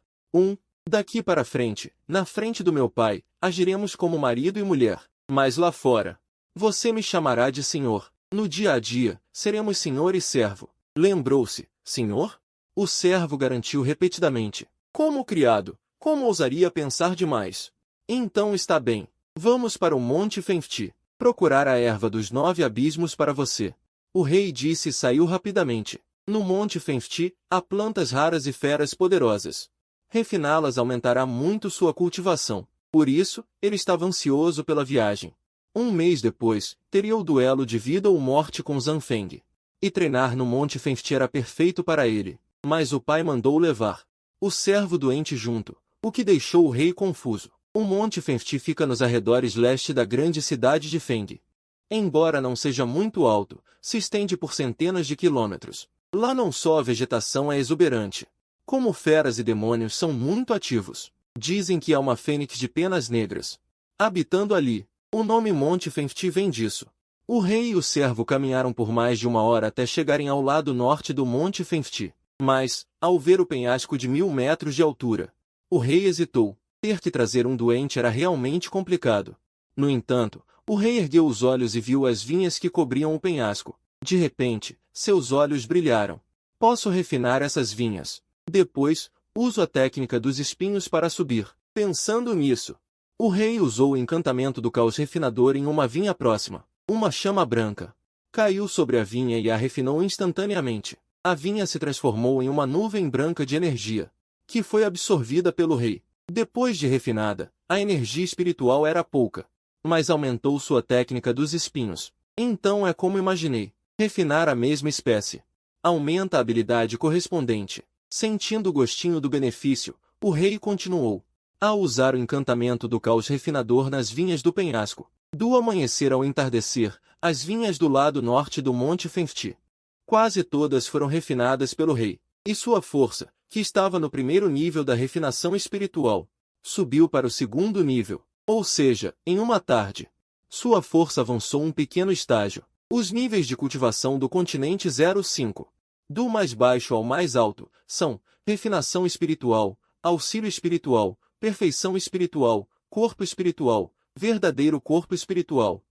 Daqui para frente, na frente do meu pai, agiremos como marido e mulher. Mas lá fora, você me chamará de senhor. No dia a dia, seremos senhor e servo. Lembrou-se, senhor? O servo garantiu repetidamente. Como criado, como ousaria pensar demais? Então está bem. Vamos para o Monte Fengti, procurar a erva dos 9 abismos para você. O rei disse e saiu rapidamente. No Monte Fengti, há plantas raras e feras poderosas. Refiná-las aumentará muito sua cultivação. Por isso, ele estava ansioso pela viagem. Um mês depois, teria o duelo de vida ou morte com Zanfeng. E treinar no Monte Fengti era perfeito para ele. Mas o pai mandou levar o servo doente junto, o que deixou o rei confuso. O Monte Fengti fica nos arredores leste da grande cidade de Feng. Embora não seja muito alto, se estende por centenas de quilômetros. Lá não só a vegetação é exuberante, como feras e demônios são muito ativos. Dizem que há uma fênix de penas negras habitando ali. O nome Monte Fengti vem disso. O rei e o servo caminharam por mais de 1 hora até chegarem ao lado norte do Monte Fengti. Mas, ao ver o penhasco de 1000 metros de altura, o rei hesitou. Ter que trazer um doente era realmente complicado. No entanto, o rei ergueu os olhos e viu as vinhas que cobriam o penhasco. De repente, seus olhos brilharam. Posso refinar essas vinhas. Depois, uso a técnica dos espinhos para subir. Pensando nisso, o rei usou o encantamento do caos refinador em uma vinha próxima. Uma chama branca caiu sobre a vinha e a refinou instantaneamente. A vinha se transformou em uma nuvem branca de energia, que foi absorvida pelo rei. Depois de refinada, a energia espiritual era pouca, mas aumentou sua técnica dos espinhos. Então é como imaginei. Refinar a mesma espécie aumenta a habilidade correspondente. Sentindo o gostinho do benefício, o rei continuou a usar o encantamento do caos refinador nas vinhas do penhasco. Do amanhecer ao entardecer, as vinhas do lado norte do Monte Fengti, quase todas foram refinadas pelo rei, e sua força, que estava no primeiro nível da refinação espiritual, subiu para o segundo nível, ou seja, em uma tarde. Sua força avançou um pequeno estágio. Os níveis de cultivação do continente 05, do mais baixo ao mais alto, são refinação espiritual, auxílio espiritual, perfeição espiritual, corpo espiritual, verdadeiro corpo espiritual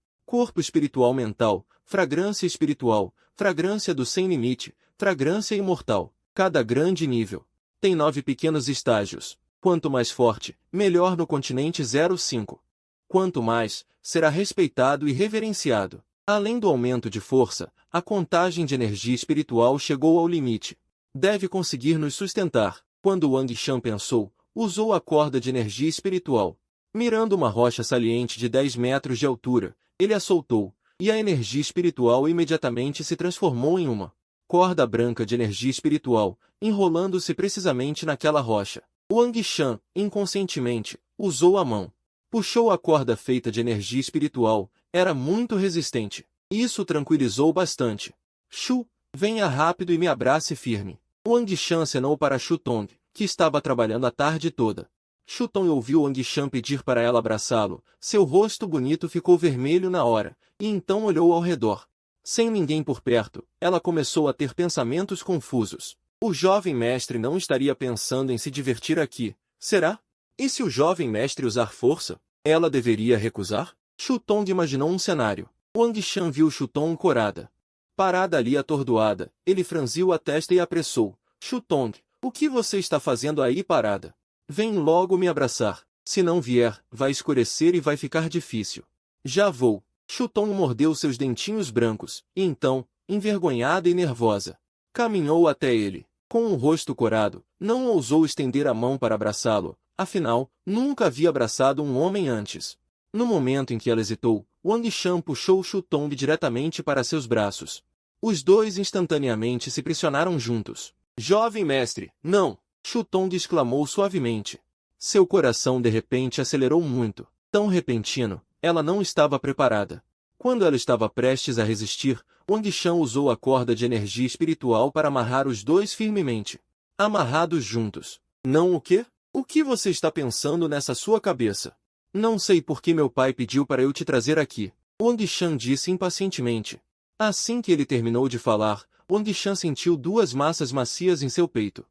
mental, fragrância espiritual, fragrância do sem limite, fragrância imortal. Cada grande nível tem 9 pequenos estágios. Quanto mais forte, melhor no continente 05. Quanto mais, será respeitado e reverenciado. Além do aumento de força, a contagem de energia espiritual chegou ao limite. Deve conseguir nos sustentar. Quando Wang Shan pensou, usou a corda de energia espiritual. Mirando uma rocha saliente de 10 metros de altura, ele a soltou, e a energia espiritual imediatamente se transformou em uma corda branca de energia espiritual, enrolando-se precisamente naquela rocha. Wang Shan, inconscientemente, usou a mão. Puxou a corda feita de energia espiritual, era muito resistente. Isso o tranquilizou bastante. Shu, venha rápido e me abrace firme. Wang Shan acenou para Shu Tong, que estava trabalhando a tarde toda. Shu Tong ouviu Wang Shan pedir para ela abraçá-lo. Seu rosto bonito ficou vermelho na hora, e então olhou ao redor. Sem ninguém por perto, ela começou a ter pensamentos confusos. O jovem mestre não estaria pensando em se divertir aqui, será? E se o jovem mestre usar força, ela deveria recusar? Shu Tong imaginou um cenário. Wang Shan viu Shu Tong corada. Parada ali atordoada, ele franziu a testa e apressou. Shu Tong, o que você está fazendo aí parada? Vem logo me abraçar. Se não vier, vai escurecer e vai ficar difícil. Já vou. Shu Tong mordeu seus dentinhos brancos, e então, envergonhada e nervosa, caminhou até ele. Com o rosto corado, não ousou estender a mão para abraçá-lo, afinal, nunca havia abraçado um homem antes. No momento em que ela hesitou, Wang Shan puxou Shu Tong diretamente para seus braços. Os dois instantaneamente se pressionaram juntos. Jovem mestre, não! Shu Tong exclamou suavemente. Seu coração de repente acelerou muito. Tão repentino, ela não estava preparada. Quando ela estava prestes a resistir, Wang Shan usou a corda de energia espiritual para amarrar os dois firmemente. Amarrados juntos. Não o quê? O que você está pensando nessa sua cabeça? Não sei por que meu pai pediu para eu te trazer aqui. Wang Shan disse impacientemente. Assim que ele terminou de falar, Wang Shan sentiu 2 massas macias em seu peito.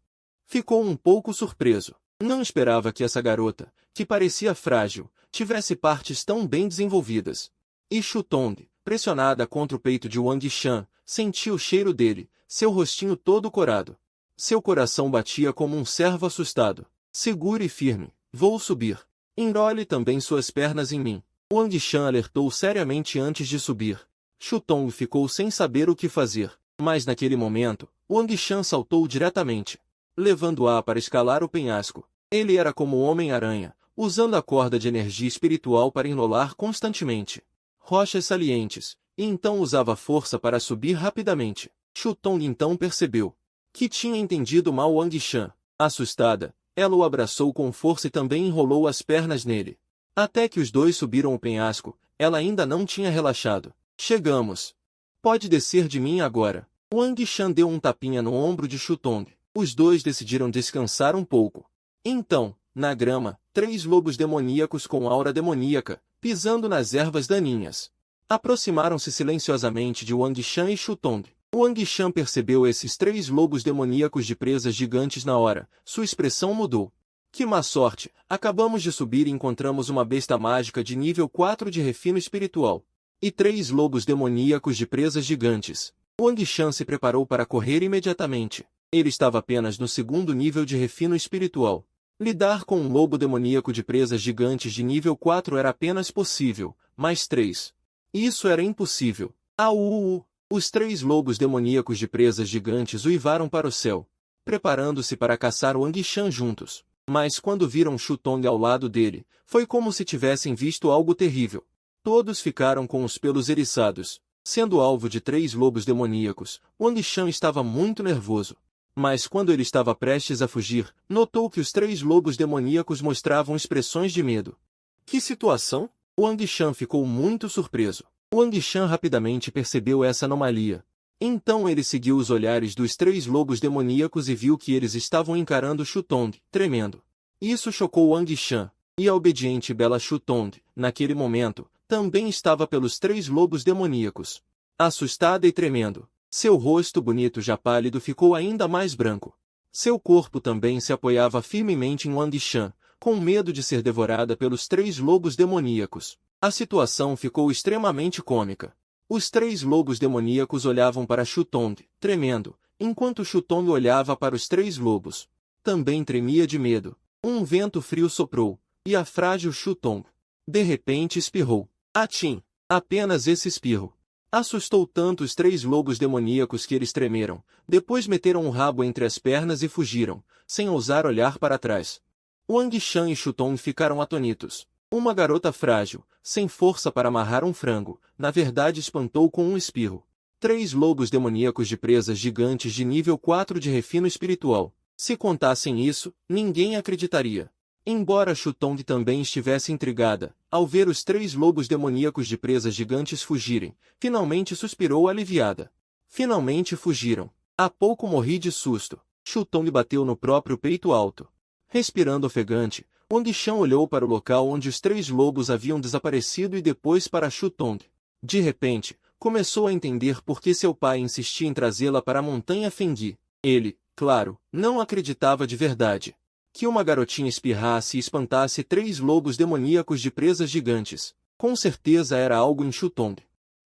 Ficou um pouco surpreso. Não esperava que essa garota, que parecia frágil, tivesse partes tão bem desenvolvidas. E Shu Tong, pressionada contra o peito de Wang Shan, sentiu o cheiro dele, seu rostinho todo corado. Seu coração batia como um cervo assustado. Segure firme, vou subir. Enrole também suas pernas em mim. Wang Shan alertou seriamente antes de subir. Shu Tong ficou sem saber o que fazer, mas naquele momento, Wang Shan saltou diretamente, levando-a para escalar o penhasco. Ele era como o Homem-Aranha, usando a corda de energia espiritual para enrolar constantemente rochas salientes, e então usava força para subir rapidamente. Shu Tong então percebeu que tinha entendido mal Wang Shan. Assustada, ela o abraçou com força e também enrolou as pernas nele. Até que os dois subiram o penhasco, ela ainda não tinha relaxado. Chegamos. Pode descer de mim agora. Wang Shan deu um tapinha no ombro de Shutong. Os dois decidiram descansar um pouco. Então, na grama, 3 lobos demoníacos com aura demoníaca, pisando nas ervas daninhas, aproximaram-se silenciosamente de Wang Shan e Shutong. Wang Shan percebeu esses 3 lobos demoníacos de presas gigantes na hora. Sua expressão mudou. Que má sorte! Acabamos de subir e encontramos uma besta mágica de nível 4 de refino espiritual. E 3 lobos demoníacos de presas gigantes. Wang Shan se preparou para correr imediatamente. Ele estava apenas no 2º nível de refino espiritual. Lidar com um lobo demoníaco de presas gigantes de nível 4 era apenas possível, mas 3. Isso era impossível. Au! Os 3 lobos demoníacos de presas gigantes uivaram para o céu, preparando-se para caçar Wang Shan juntos. Mas quando viram Shutong ao lado dele, foi como se tivessem visto algo terrível. Todos ficaram com os pelos eriçados. Sendo alvo de 3 lobos demoníacos, Wang Shan estava muito nervoso. Mas quando ele estava prestes a fugir, notou que os 3 lobos demoníacos mostravam expressões de medo. Que situação? Wang Shan ficou muito surpreso. Wang Shan rapidamente percebeu essa anomalia. Então ele seguiu os olhares dos 3 lobos demoníacos e viu que eles estavam encarando Shutong, tremendo. Isso chocou Wang Shan, e a obediente e bela Shutong, naquele momento, também estava pelos 3 lobos demoníacos. Assustada e tremendo, seu rosto bonito já pálido ficou ainda mais branco. Seu corpo também se apoiava firmemente em Wang Shan, com medo de ser devorada pelos 3 lobos demoníacos. A situação ficou extremamente cômica. Os 3 lobos demoníacos olhavam para Shutong, tremendo, enquanto Shutong olhava para os 3 lobos. Também tremia de medo. Um vento frio soprou, e a frágil Shutong, de repente espirrou. Atim! Apenas esse espirro assustou tanto os 3 lobos demoníacos que eles tremeram. Depois meteram o rabo entre as pernas e fugiram, sem ousar olhar para trás. Wang Shan e Shutong ficaram atônitos. Uma garota frágil, sem força para amarrar um frango, na verdade espantou com um espirro. 3 lobos demoníacos de presas gigantes de nível 4 de refino espiritual. Se contassem isso, ninguém acreditaria. Embora Shutong também estivesse intrigada, ao ver os 3 lobos demoníacos de presas gigantes fugirem, finalmente suspirou aliviada. Finalmente fugiram. Há pouco morri de susto. Shutong bateu no próprio peito alto. Respirando ofegante, Wang Shan olhou para o local onde os 3 lobos haviam desaparecido e depois para Shutong. De repente, começou a entender por que seu pai insistia em trazê-la para a montanha Fengdi. Ele, claro, não acreditava de verdade que uma garotinha espirrasse e espantasse 3 lobos demoníacos de presas gigantes. Com certeza era algo em Shutong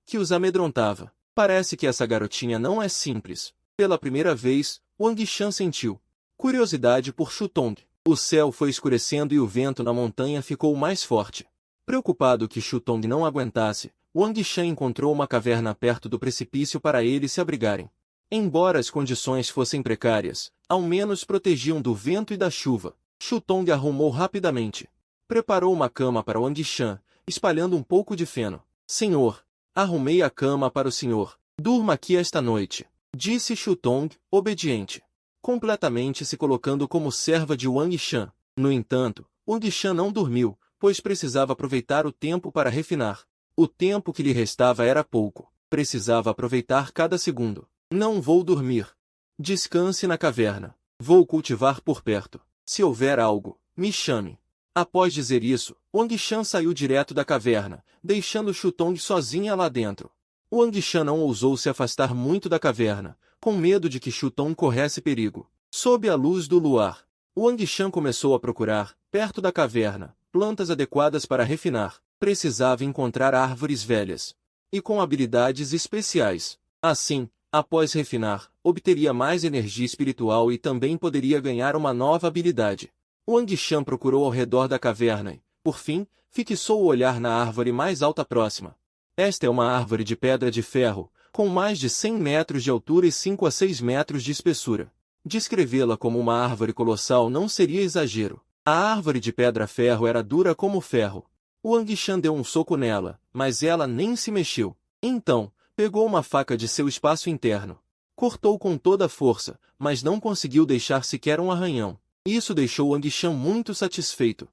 que os amedrontava. Parece que essa garotinha não é simples. Pela primeira vez, Wang Shan sentiu curiosidade por Shutong. O céu foi escurecendo e o vento na montanha ficou mais forte. Preocupado que Shutong não aguentasse, Wang Shan encontrou uma caverna perto do precipício para eles se abrigarem. Embora as condições fossem precárias, ao menos protegiam do vento e da chuva. Shutong arrumou rapidamente. Preparou uma cama para Wang Shan, espalhando um pouco de feno. Senhor, arrumei a cama para o senhor. Durma aqui esta noite, disse Shutong, obediente, completamente se colocando como serva de Wang Shan. No entanto, Wang Shan não dormiu, pois precisava aproveitar o tempo para refinar. O tempo que lhe restava era pouco. Precisava aproveitar cada segundo. Não vou dormir. Descanse na caverna. Vou cultivar por perto. Se houver algo, me chame. Após dizer isso, Wang Shan saiu direto da caverna, deixando Shutong sozinha lá dentro. Wang Shan não ousou se afastar muito da caverna, com medo de que Shutong corresse perigo. Sob a luz do luar, Wang Shan começou a procurar, perto da caverna, plantas adequadas para refinar. Precisava encontrar árvores velhas e com habilidades especiais. Assim, após refinar, obteria mais energia espiritual e também poderia ganhar uma nova habilidade. Wang Shan procurou ao redor da caverna e, por fim, fixou o olhar na árvore mais alta próxima. Esta é uma árvore de pedra de ferro, com mais de 100 metros de altura e 5 a 6 metros de espessura. Descrevê-la como uma árvore colossal não seria exagero. A árvore de pedra-ferro era dura como ferro. Wang Shan deu um soco nela, mas ela nem se mexeu. Então, pegou uma faca de seu espaço interno. Cortou com toda a força, mas não conseguiu deixar sequer um arranhão. Isso deixou Wang Shan muito satisfeito.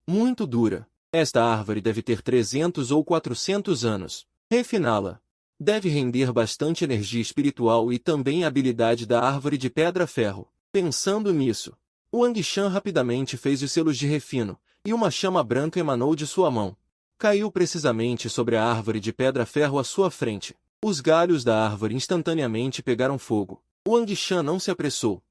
Muito dura. Esta árvore deve ter 300 ou 400 anos. Refiná-la. Deve render bastante energia espiritual e também a habilidade da árvore de pedra-ferro. Pensando nisso, Wang Shan rapidamente fez os selos de refino, e uma chama branca emanou de sua mão. Caiu precisamente sobre a árvore de pedra-ferro à sua frente. Os galhos da árvore instantaneamente pegaram fogo. Wang Shan não se apressou.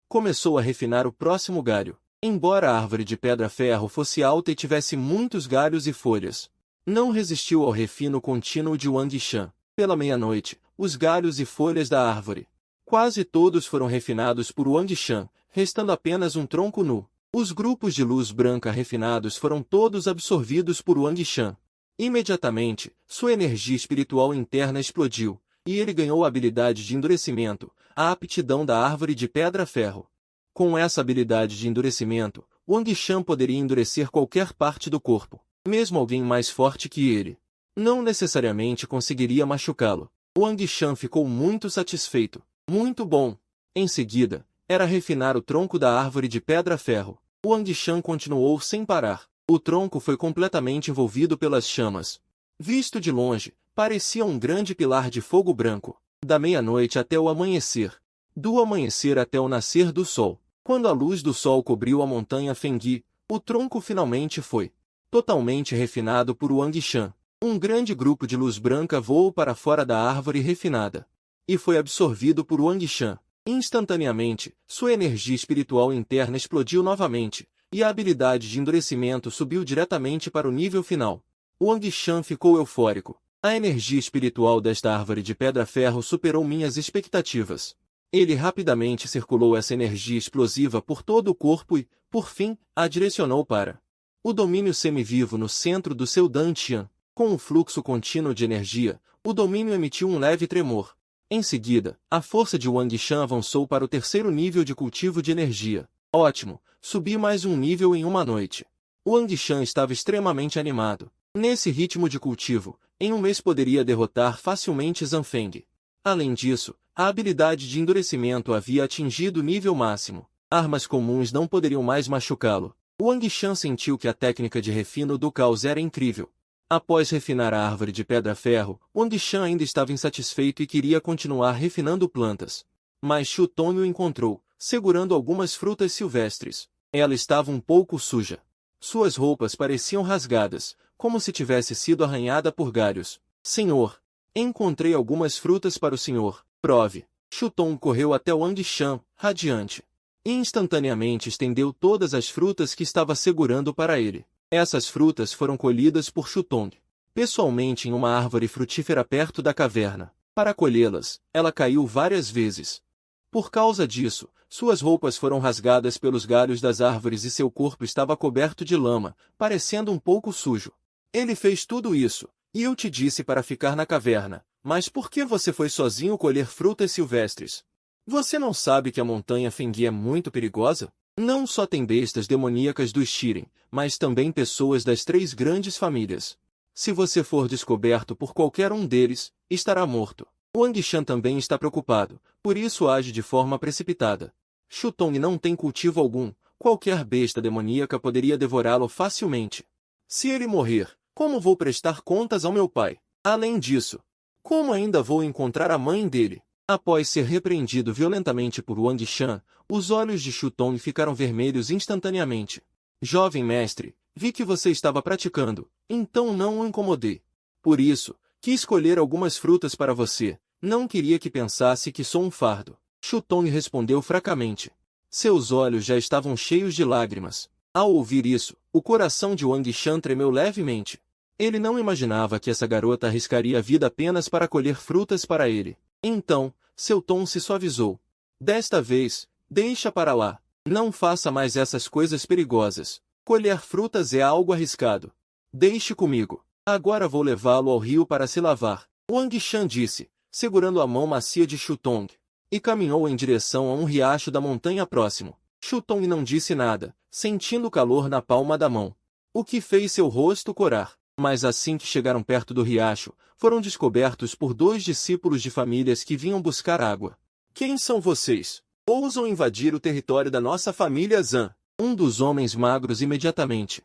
Começou a refinar o próximo galho. Embora a árvore de pedra-ferro fosse alta e tivesse muitos galhos e folhas, não resistiu ao refino contínuo de Wang Shan. Pela meia-noite, os galhos e folhas da árvore, quase todos foram refinados por Wang Shan, restando apenas um tronco nu. Os grupos de luz branca refinados foram todos absorvidos por Wang Shan. Imediatamente, sua energia espiritual interna explodiu, e ele ganhou a habilidade de endurecimento, a aptidão da árvore de pedra-ferro. Com essa habilidade de endurecimento, Wang Shan poderia endurecer qualquer parte do corpo, mesmo alguém mais forte que ele. Não necessariamente conseguiria machucá-lo. Wang Shan ficou muito satisfeito. Muito bom. Em seguida, era refinar o tronco da árvore de pedra-ferro. Wang Shan continuou sem parar. O tronco foi completamente envolvido pelas chamas. Visto de longe, parecia um grande pilar de fogo branco. Da meia-noite até o amanhecer. Do amanhecer até o nascer do sol. Quando a luz do sol cobriu a montanha Fengui, o tronco finalmente foi totalmente refinado por Wang Shan. Um grande grupo de luz branca voou para fora da árvore refinada. E foi absorvido por Wang Shan. Instantaneamente, sua energia espiritual interna explodiu novamente, e a habilidade de endurecimento subiu diretamente para o nível final. Wang Shan ficou eufórico. A energia espiritual desta árvore de pedra-ferro superou minhas expectativas. Ele rapidamente circulou essa energia explosiva por todo o corpo e, por fim, a direcionou para o domínio semivivo no centro do seu Dantian. Com um fluxo contínuo de energia, o domínio emitiu um leve tremor. Em seguida, a força de Wang Shan avançou para o terceiro nível de cultivo de energia. Ótimo! Subi mais um nível em uma noite. Wang Shan estava extremamente animado. Nesse ritmo de cultivo, em um mês poderia derrotar facilmente Zanfeng. Além disso, a habilidade de endurecimento havia atingido o nível máximo. Armas comuns não poderiam mais machucá-lo. Wang Shan sentiu que a técnica de refino do caos era incrível. Após refinar a árvore de pedra-ferro, Wang Shan ainda estava insatisfeito e queria continuar refinando plantas. Mas Shu Tong o encontrou, segurando algumas frutas silvestres. Ela estava um pouco suja. Suas roupas pareciam rasgadas, como se tivesse sido arranhada por galhos. Senhor, encontrei algumas frutas para o senhor. Prove. Shu Tong correu até Wang Shan, radiante. E instantaneamente estendeu todas as frutas que estava segurando para ele. Essas frutas foram colhidas por Shu Tong, pessoalmente em uma árvore frutífera perto da caverna. Para colhê-las, ela caiu várias vezes. Por causa disso, suas roupas foram rasgadas pelos galhos das árvores e seu corpo estava coberto de lama, parecendo um pouco sujo. Ele fez tudo isso, e eu te disse para ficar na caverna, mas por que você foi sozinho colher frutas silvestres? Você não sabe que a montanha Fengui é muito perigosa? Não só tem bestas demoníacas dos Shiren, mas também pessoas das 3 grandes famílias. Se você for descoberto por qualquer um deles, estará morto. Wang Shan também está preocupado, por isso age de forma precipitada. Shu Tong não tem cultivo algum, qualquer besta demoníaca poderia devorá-lo facilmente. Se ele morrer, como vou prestar contas ao meu pai? Além disso, como ainda vou encontrar a mãe dele? Após ser repreendido violentamente por Wang Shan, os olhos de Shu Tong ficaram vermelhos instantaneamente. Jovem mestre, vi que você estava praticando, então não o incomodei. Por isso, quis escolher algumas frutas para você, não queria que pensasse que sou um fardo. Shu Tong respondeu fracamente. Seus olhos já estavam cheios de lágrimas. Ao ouvir isso, o coração de Wang Shan tremeu levemente. Ele não imaginava que essa garota arriscaria a vida apenas para colher frutas para ele. Então, seu tom se suavizou. Desta vez, deixa para lá. Não faça mais essas coisas perigosas. Colher frutas é algo arriscado. Deixe comigo. Agora vou levá-lo ao rio para se lavar. Wang Shan disse, segurando a mão macia de Shu Tong, e caminhou em direção a um riacho da montanha próximo. Shu Tong não disse nada, sentindo o calor na palma da mão, o que fez seu rosto corar. Mas assim que chegaram perto do riacho, foram descobertos por 2 discípulos de famílias que vinham buscar água. Quem são vocês? Ousam invadir o território da nossa família Zan? Um dos homens magros imediatamente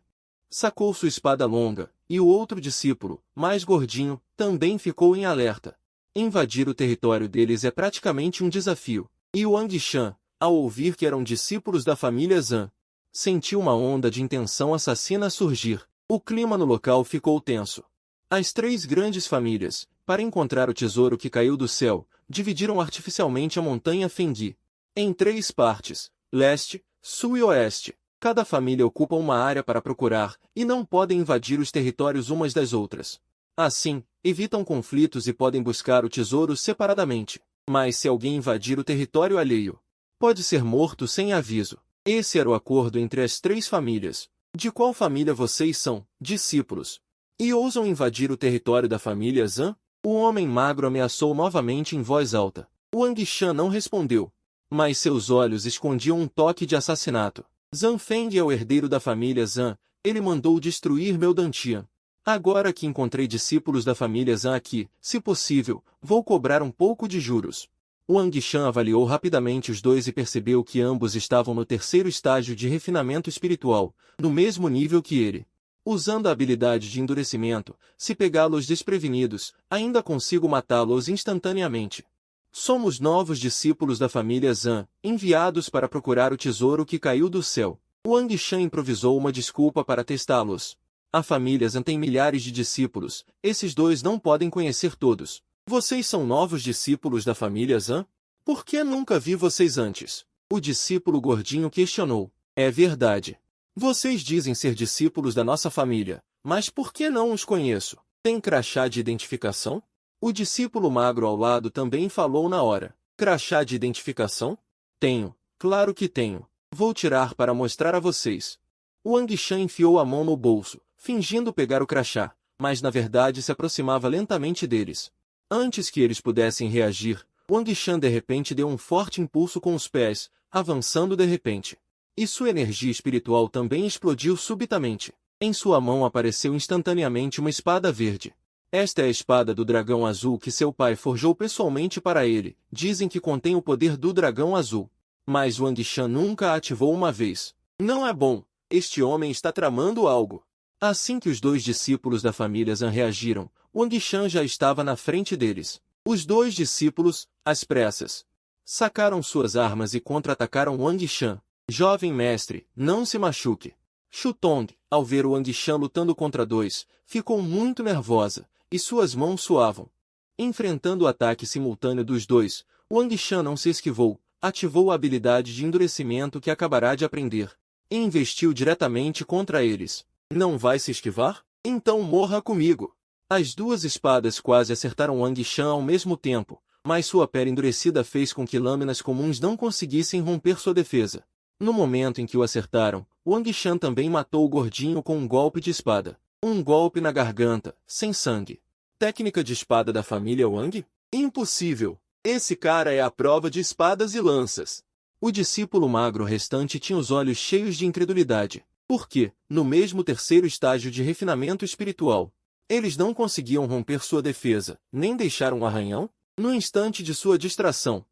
sacou sua espada longa, e o outro discípulo, mais gordinho, também ficou em alerta. Invadir o território deles é praticamente um desafio, e o Wang Shan, ao ouvir que eram discípulos da família Zhan, sentiu uma onda de intenção assassina surgir. O clima no local ficou tenso. As três grandes famílias, para encontrar o tesouro que caiu do céu, dividiram artificialmente a montanha Fengyi em três partes, leste, sul e oeste. Cada família ocupa uma área para procurar, e não podem invadir os territórios umas das outras. Assim, evitam conflitos e podem buscar o tesouro separadamente. Mas se alguém invadir o território alheio, pode ser morto sem aviso. Esse era o acordo entre as três famílias. De qual família vocês são, discípulos? E ousam invadir o território da família Zhan? O homem magro ameaçou novamente em voz alta. Wang Shan não respondeu, mas seus olhos escondiam um toque de assassinato. Zhan Feng é o herdeiro da família Zhan, ele mandou destruir meu Dantian. Agora que encontrei discípulos da família Zhan aqui, se possível, vou cobrar um pouco de juros. Wang Shan avaliou rapidamente os dois e percebeu que ambos estavam no terceiro estágio de refinamento espiritual, no mesmo nível que ele. Usando a habilidade de endurecimento, se pegá-los desprevenidos, ainda consigo matá-los instantaneamente. Somos novos discípulos da família Zhan, enviados para procurar o tesouro que caiu do céu. Wang Shan improvisou uma desculpa para testá-los. A família Zhan tem milhares de discípulos, esses dois não podem conhecer todos. Vocês são novos discípulos da família Zhan? Por que nunca vi vocês antes? O discípulo gordinho questionou. É verdade. Vocês dizem ser discípulos da nossa família, mas por que não os conheço? Tem crachá de identificação? O discípulo magro ao lado também falou na hora. Crachá de identificação? Tenho, claro que tenho. Vou tirar para mostrar a vocês. Wang Shan enfiou a mão no bolso, fingindo pegar o crachá, mas na verdade se aproximava lentamente deles. Antes que eles pudessem reagir, Wang Shan de repente deu um forte impulso com os pés, avançando de repente. E sua energia espiritual também explodiu subitamente. Em sua mão apareceu instantaneamente uma espada verde. Esta é a espada do dragão azul que seu pai forjou pessoalmente para ele. Dizem que contém o poder do dragão azul. Mas Wang Shan nunca a ativou uma vez. Não é bom. Este homem está tramando algo. Assim que os dois discípulos da família Zhan reagiram, Wang Shan já estava na frente deles. Os dois discípulos, às pressas, sacaram suas armas e contra-atacaram Wang Shan. Jovem mestre, não se machuque. Shu Tong, ao ver o Wang Shan lutando contra dois, ficou muito nervosa, e suas mãos suavam. Enfrentando o ataque simultâneo dos dois, Wang Shan não se esquivou, ativou a habilidade de endurecimento que acabará de aprender, e investiu diretamente contra eles. Não vai se esquivar? Então morra comigo! As duas espadas quase acertaram Wang Shan ao mesmo tempo, mas sua pele endurecida fez com que lâminas comuns não conseguissem romper sua defesa. No momento em que o acertaram, Wang Shan também matou o gordinho com um golpe de espada. Um golpe na garganta, sem sangue. Técnica de espada da família Wang? Impossível! Esse cara é a prova de espadas e lanças. O discípulo magro restante tinha os olhos cheios de incredulidade. Porque, no mesmo terceiro estágio de refinamento espiritual, eles não conseguiam romper sua defesa, nem deixar um arranhão? No instante de sua distração,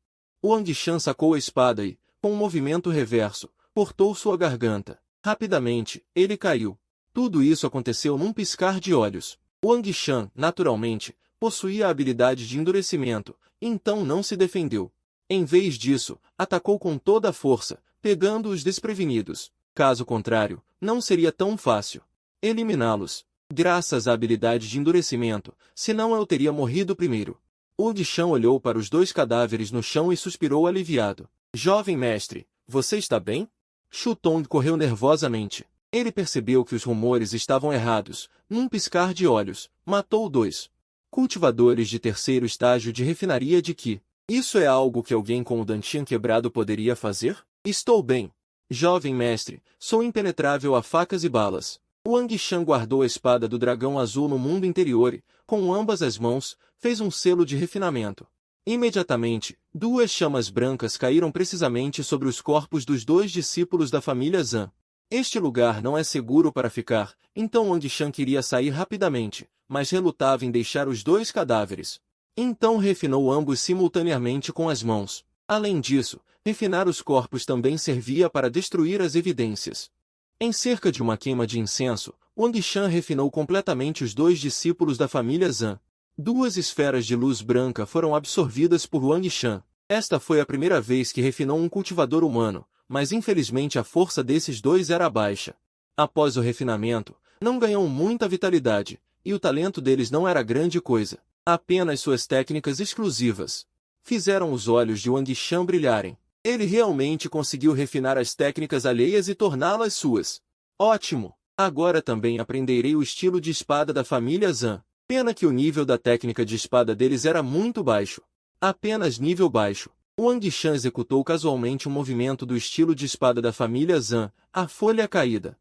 Wang Shan sacou a espada e, com um movimento reverso, cortou sua garganta. Rapidamente, ele caiu. Tudo isso aconteceu num piscar de olhos. Wang Shan, naturalmente, possuía a habilidade de endurecimento, então não se defendeu. Em vez disso, atacou com toda a força, pegando-os desprevenidos. Caso contrário, não seria tão fácil eliminá-los. Graças à habilidade de endurecimento, senão eu teria morrido primeiro. Wang Shan olhou para os dois cadáveres no chão e suspirou aliviado. Jovem mestre, você está bem? Shu Tong correu nervosamente. Ele percebeu que os rumores estavam errados. Num piscar de olhos, matou dois cultivadores de terceiro estágio de refinaria de Qi. Isso é algo que alguém com o Dantian quebrado poderia fazer? Estou bem. Jovem mestre, sou impenetrável a facas e balas. Wang Shan guardou a espada do dragão azul no mundo interior e, com ambas as mãos, fez um selo de refinamento. Imediatamente, duas chamas brancas caíram precisamente sobre os corpos dos dois discípulos da família Zhan. Este lugar não é seguro para ficar, então Wang Shan queria sair rapidamente, mas relutava em deixar os dois cadáveres. Então refinou ambos simultaneamente com as mãos. Além disso, refinar os corpos também servia para destruir as evidências. Em cerca de uma queima de incenso, Wang Shan refinou completamente os dois discípulos da família Zhan. Duas esferas de luz branca foram absorvidas por Wang Shan. Esta foi a primeira vez que refinou um cultivador humano, mas infelizmente a força desses dois era baixa. Após o refinamento, não ganhou muita vitalidade, e o talento deles não era grande coisa. Apenas suas técnicas exclusivas fizeram os olhos de Wang Shan brilharem. Ele realmente conseguiu refinar as técnicas alheias e torná-las suas. Ótimo! Agora também aprenderei o estilo de espada da família Zhan. Pena que o nível da técnica de espada deles era muito baixo. Apenas nível baixo. Wang Shan executou casualmente um movimento do estilo de espada da família Zhan, a folha caída.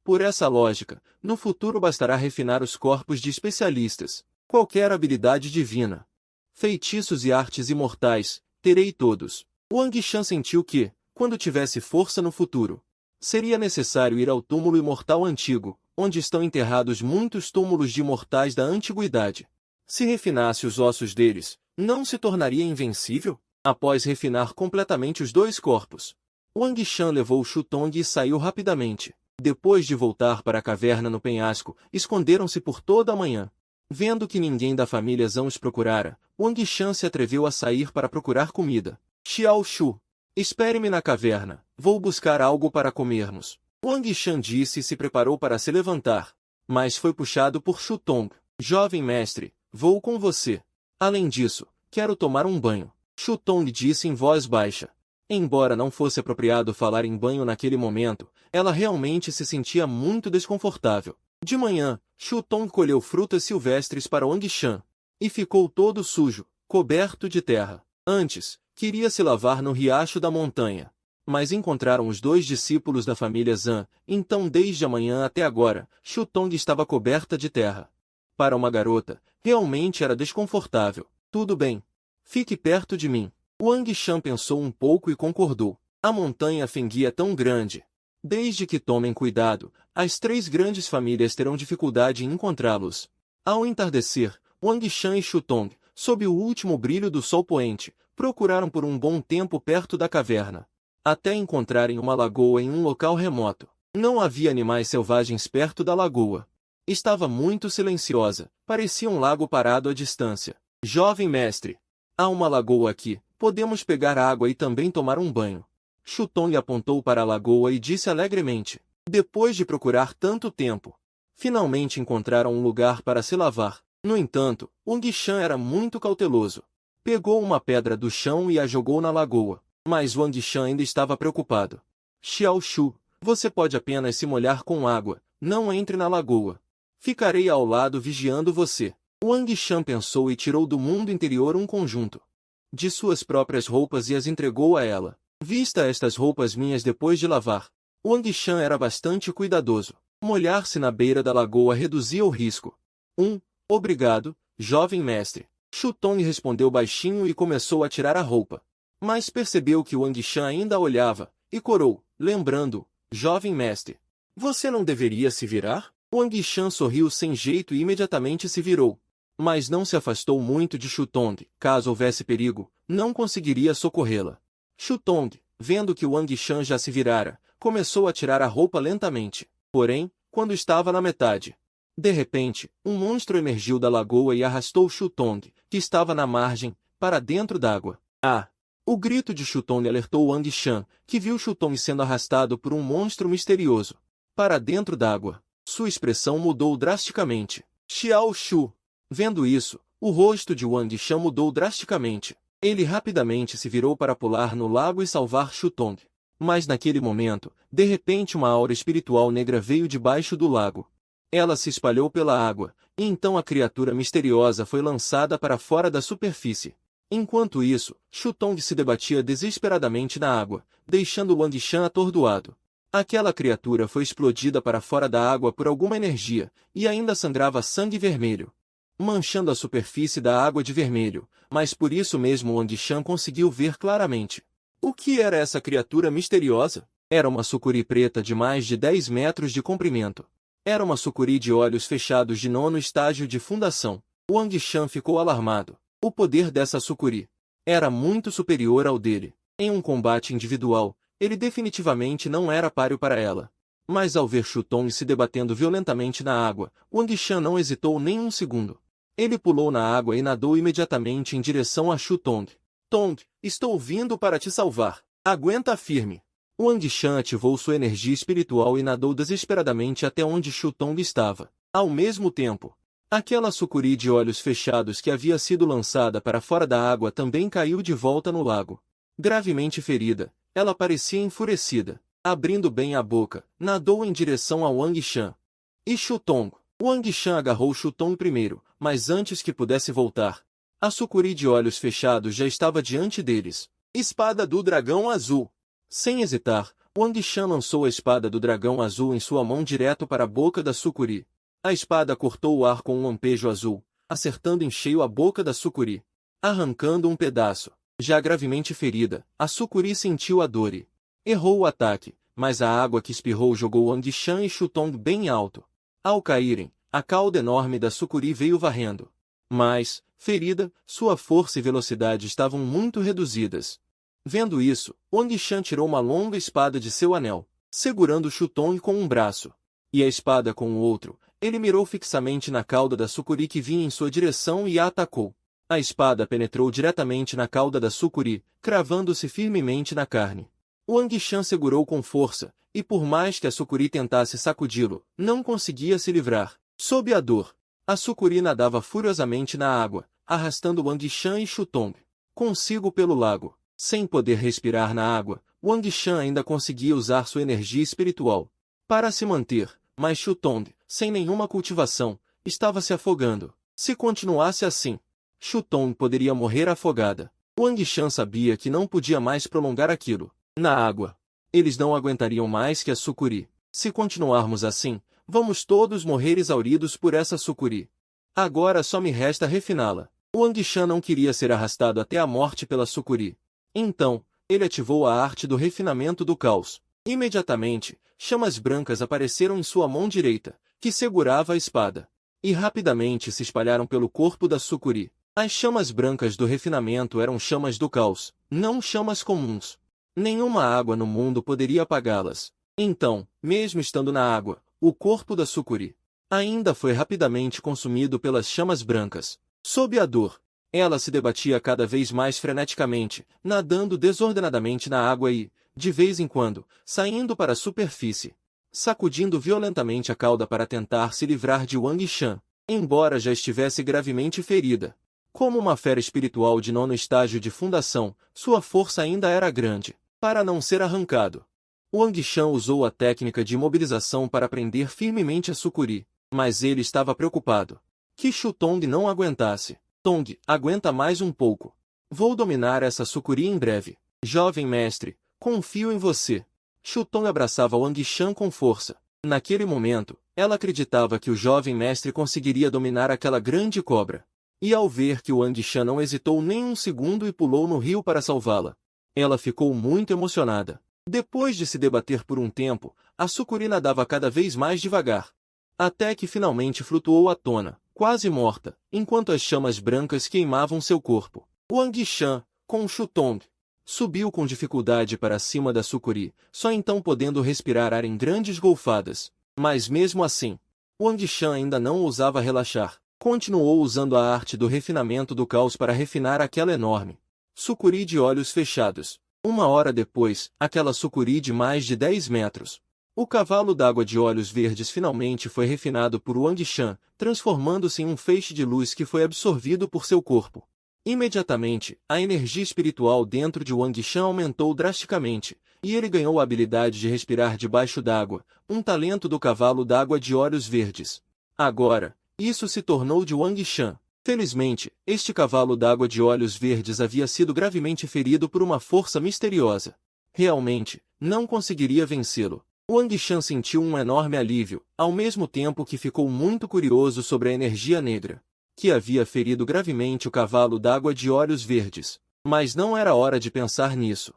Por essa lógica, no futuro bastará refinar os corpos de especialistas. Qualquer habilidade divina, feitiços e artes imortais, terei todos. Wang Shan sentiu que, quando tivesse força no futuro, seria necessário ir ao túmulo imortal antigo, onde estão enterrados muitos túmulos de imortais da antiguidade. Se refinasse os ossos deles, não se tornaria invencível? Após refinar completamente os dois corpos, Wang Shan levou Shu Tong e saiu rapidamente. Depois de voltar para a caverna no penhasco, esconderam-se por toda a manhã. Vendo que ninguém da família Zhan os procurara, Wang Shan se atreveu a sair para procurar comida. Xiao Shu, espere-me na caverna, vou buscar algo para comermos. Wang Shan disse e se preparou para se levantar, mas foi puxado por Shu Tong. Jovem mestre, vou com você. Além disso, quero tomar um banho. Shu Tong disse em voz baixa. Embora não fosse apropriado falar em banho naquele momento, ela realmente se sentia muito desconfortável. De manhã, Shu Tong colheu frutas silvestres para Wang Shan, e ficou todo sujo, coberto de terra. Antes, queria se lavar no riacho da montanha. Mas encontraram os dois discípulos da família Zhan, então desde a manhã até agora, Shu Tong estava coberta de terra. Para uma garota, realmente era desconfortável. Tudo bem. Fique perto de mim. Wang Shan pensou um pouco e concordou. A montanha Fengui é tão grande. Desde que tomem cuidado, as três grandes famílias terão dificuldade em encontrá-los. Ao entardecer, Wang Shan e Shu Tong, sob o último brilho do sol poente, procuraram por um bom tempo perto da caverna, até encontrarem uma lagoa em um local remoto. Não havia animais selvagens perto da lagoa. Estava muito silenciosa, parecia um lago parado à distância. Jovem mestre, há uma lagoa aqui, podemos pegar água e também tomar um banho. Shu Tong apontou para a lagoa e disse alegremente. Depois de procurar tanto tempo, finalmente encontraram um lugar para se lavar. No entanto, Wang Shan era muito cauteloso. Pegou uma pedra do chão e a jogou na lagoa. Mas Wang Shan ainda estava preocupado. Xiao Shu, você pode apenas se molhar com água, não entre na lagoa. Ficarei ao lado vigiando você. Wang Shan pensou e tirou do mundo interior um conjunto de suas próprias roupas e as entregou a ela. Vista estas roupas minhas depois de lavar. Wang Shan era bastante cuidadoso. Molhar-se na beira da lagoa reduzia o risco. Obrigado, jovem mestre. Shu Tong respondeu baixinho e começou a tirar a roupa. Mas percebeu que Wang Shan ainda a olhava, e corou, lembrando, jovem mestre. Você não deveria se virar? Wang Shan sorriu sem jeito e imediatamente se virou. Mas não se afastou muito de Shu Tong. Caso houvesse perigo, não conseguiria socorrê-la. Shu Tong, vendo que Wang Shan já se virara, começou a tirar a roupa lentamente. Porém, quando estava na metade, de repente, um monstro emergiu da lagoa e arrastou Shu Tong, que estava na margem, para dentro d'água. O grito de Shu Tong alertou Wang Shan, que viu Shu Tong sendo arrastado por um monstro misterioso para dentro d'água. Sua expressão mudou drasticamente. Xiao Shu. Vendo isso, o rosto de Wang Shan mudou drasticamente. Ele rapidamente se virou para pular no lago e salvar Shu Tong. Mas naquele momento, de repente uma aura espiritual negra veio debaixo do lago. Ela se espalhou pela água, e então a criatura misteriosa foi lançada para fora da superfície. Enquanto isso, Shu Tong se debatia desesperadamente na água, deixando Wang Shan atordoado. Aquela criatura foi explodida para fora da água por alguma energia, e ainda sangrava sangue vermelho, manchando a superfície da água de vermelho, mas por isso mesmo Wang Shan conseguiu ver claramente. O que era essa criatura misteriosa? Era uma sucuri preta de mais de 10 metros de comprimento. Era uma sucuri de olhos fechados de 9º estágio de fundação. Wang Shan ficou alarmado. O poder dessa sucuri era muito superior ao dele. Em um combate individual, ele definitivamente não era páreo para ela. Mas ao ver Shu Tong se debatendo violentamente na água, Wang Shan não hesitou nem um segundo. Ele pulou na água e nadou imediatamente em direção a Shu Tong. Tong, estou vindo para te salvar. Aguenta firme. Wang Shan ativou sua energia espiritual e nadou desesperadamente até onde Shu Tong estava. Ao mesmo tempo, aquela sucuri de olhos fechados que havia sido lançada para fora da água também caiu de volta no lago. Gravemente ferida, ela parecia enfurecida. Abrindo bem a boca, nadou em direção a Wang Shan. E Shu Tong. Wang Shan agarrou Shu Tong primeiro, mas antes que pudesse voltar, a sucuri de olhos fechados já estava diante deles. Espada do Dragão Azul. Sem hesitar, Wang Shan lançou a espada do Dragão Azul em sua mão direto para a boca da sucuri. A espada cortou o ar com um lampejo azul, acertando em cheio a boca da sucuri, arrancando um pedaço. Já gravemente ferida, a sucuri sentiu a dor e errou o ataque, mas a água que espirrou jogou Wang Shan e Shu Tong bem alto. Ao caírem, a cauda enorme da sucuri veio varrendo. Mas, ferida, sua força e velocidade estavam muito reduzidas. Vendo isso, Wang Shan tirou uma longa espada de seu anel, segurando Shu Tong com um braço, e a espada com o outro. Ele mirou fixamente na cauda da sucuri que vinha em sua direção e a atacou. A espada penetrou diretamente na cauda da sucuri, cravando-se firmemente na carne. Wang Shan segurou com força, e por mais que a sucuri tentasse sacudi-lo, não conseguia se livrar. Sob a dor, a sucuri nadava furiosamente na água, arrastando Wang Shan e Shu Tong consigo pelo lago. Sem poder respirar na água, Wang Shan ainda conseguia usar sua energia espiritual para se manter, mas Shu Tong, sem nenhuma cultivação, estava se afogando. Se continuasse assim, Shu Tong poderia morrer afogada. Wang Shan sabia que não podia mais prolongar aquilo. Na água, eles não aguentariam mais que a sucuri. Se continuarmos assim, vamos todos morrer exauridos por essa sucuri. Agora só me resta refiná-la. Wang Shan não queria ser arrastado até a morte pela sucuri. Então, ele ativou a arte do refinamento do caos. Imediatamente, chamas brancas apareceram em sua mão direita, que segurava a espada, e rapidamente se espalharam pelo corpo da sucuri. As chamas brancas do refinamento eram chamas do caos, não chamas comuns. Nenhuma água no mundo poderia apagá-las. Então, mesmo estando na água, o corpo da sucuri ainda foi rapidamente consumido pelas chamas brancas. Sob a dor, ela se debatia cada vez mais freneticamente, nadando desordenadamente na água e, de vez em quando, saindo para a superfície, sacudindo violentamente a cauda para tentar se livrar de Wang Shan, embora já estivesse gravemente ferida. Como uma fera espiritual de 9º estágio de fundação, sua força ainda era grande para não ser arrancado. Wang Shan usou a técnica de imobilização para prender firmemente a sucuri, mas ele estava preocupado que Shu Tong não aguentasse. Tong, aguenta mais um pouco. Vou dominar essa sucuri em breve. Jovem mestre, confio em você. Shu Tong abraçava Wang Shan com força. Naquele momento, ela acreditava que o jovem mestre conseguiria dominar aquela grande cobra. E ao ver que Wang Shan não hesitou nem um segundo e pulou no rio para salvá-la, ela ficou muito emocionada. Depois de se debater por um tempo, a sucuri nadava cada vez mais devagar, até que finalmente flutuou à tona, quase morta, enquanto as chamas brancas queimavam seu corpo. Wang Shan, com Shu Tong, subiu com dificuldade para cima da sucuri, só então podendo respirar ar em grandes golfadas. Mas mesmo assim, Wang Shan ainda não ousava relaxar. Continuou usando a arte do refinamento do caos para refinar aquela enorme sucuri de olhos fechados. Uma hora depois, aquela sucuri de mais de 10 metros. O cavalo d'água de olhos verdes finalmente foi refinado por Wang Shan, transformando-se em um feixe de luz que foi absorvido por seu corpo. Imediatamente, a energia espiritual dentro de Wang Shan aumentou drasticamente, e ele ganhou a habilidade de respirar debaixo d'água, um talento do cavalo d'água de olhos verdes. Agora, isso se tornou de Wang Shan. Felizmente, este cavalo d'água de olhos verdes havia sido gravemente ferido por uma força misteriosa. Realmente, não conseguiria vencê-lo. Wang Shan sentiu um enorme alívio, ao mesmo tempo que ficou muito curioso sobre a energia negra, que havia ferido gravemente o cavalo d'água de olhos verdes. Mas não era hora de pensar nisso.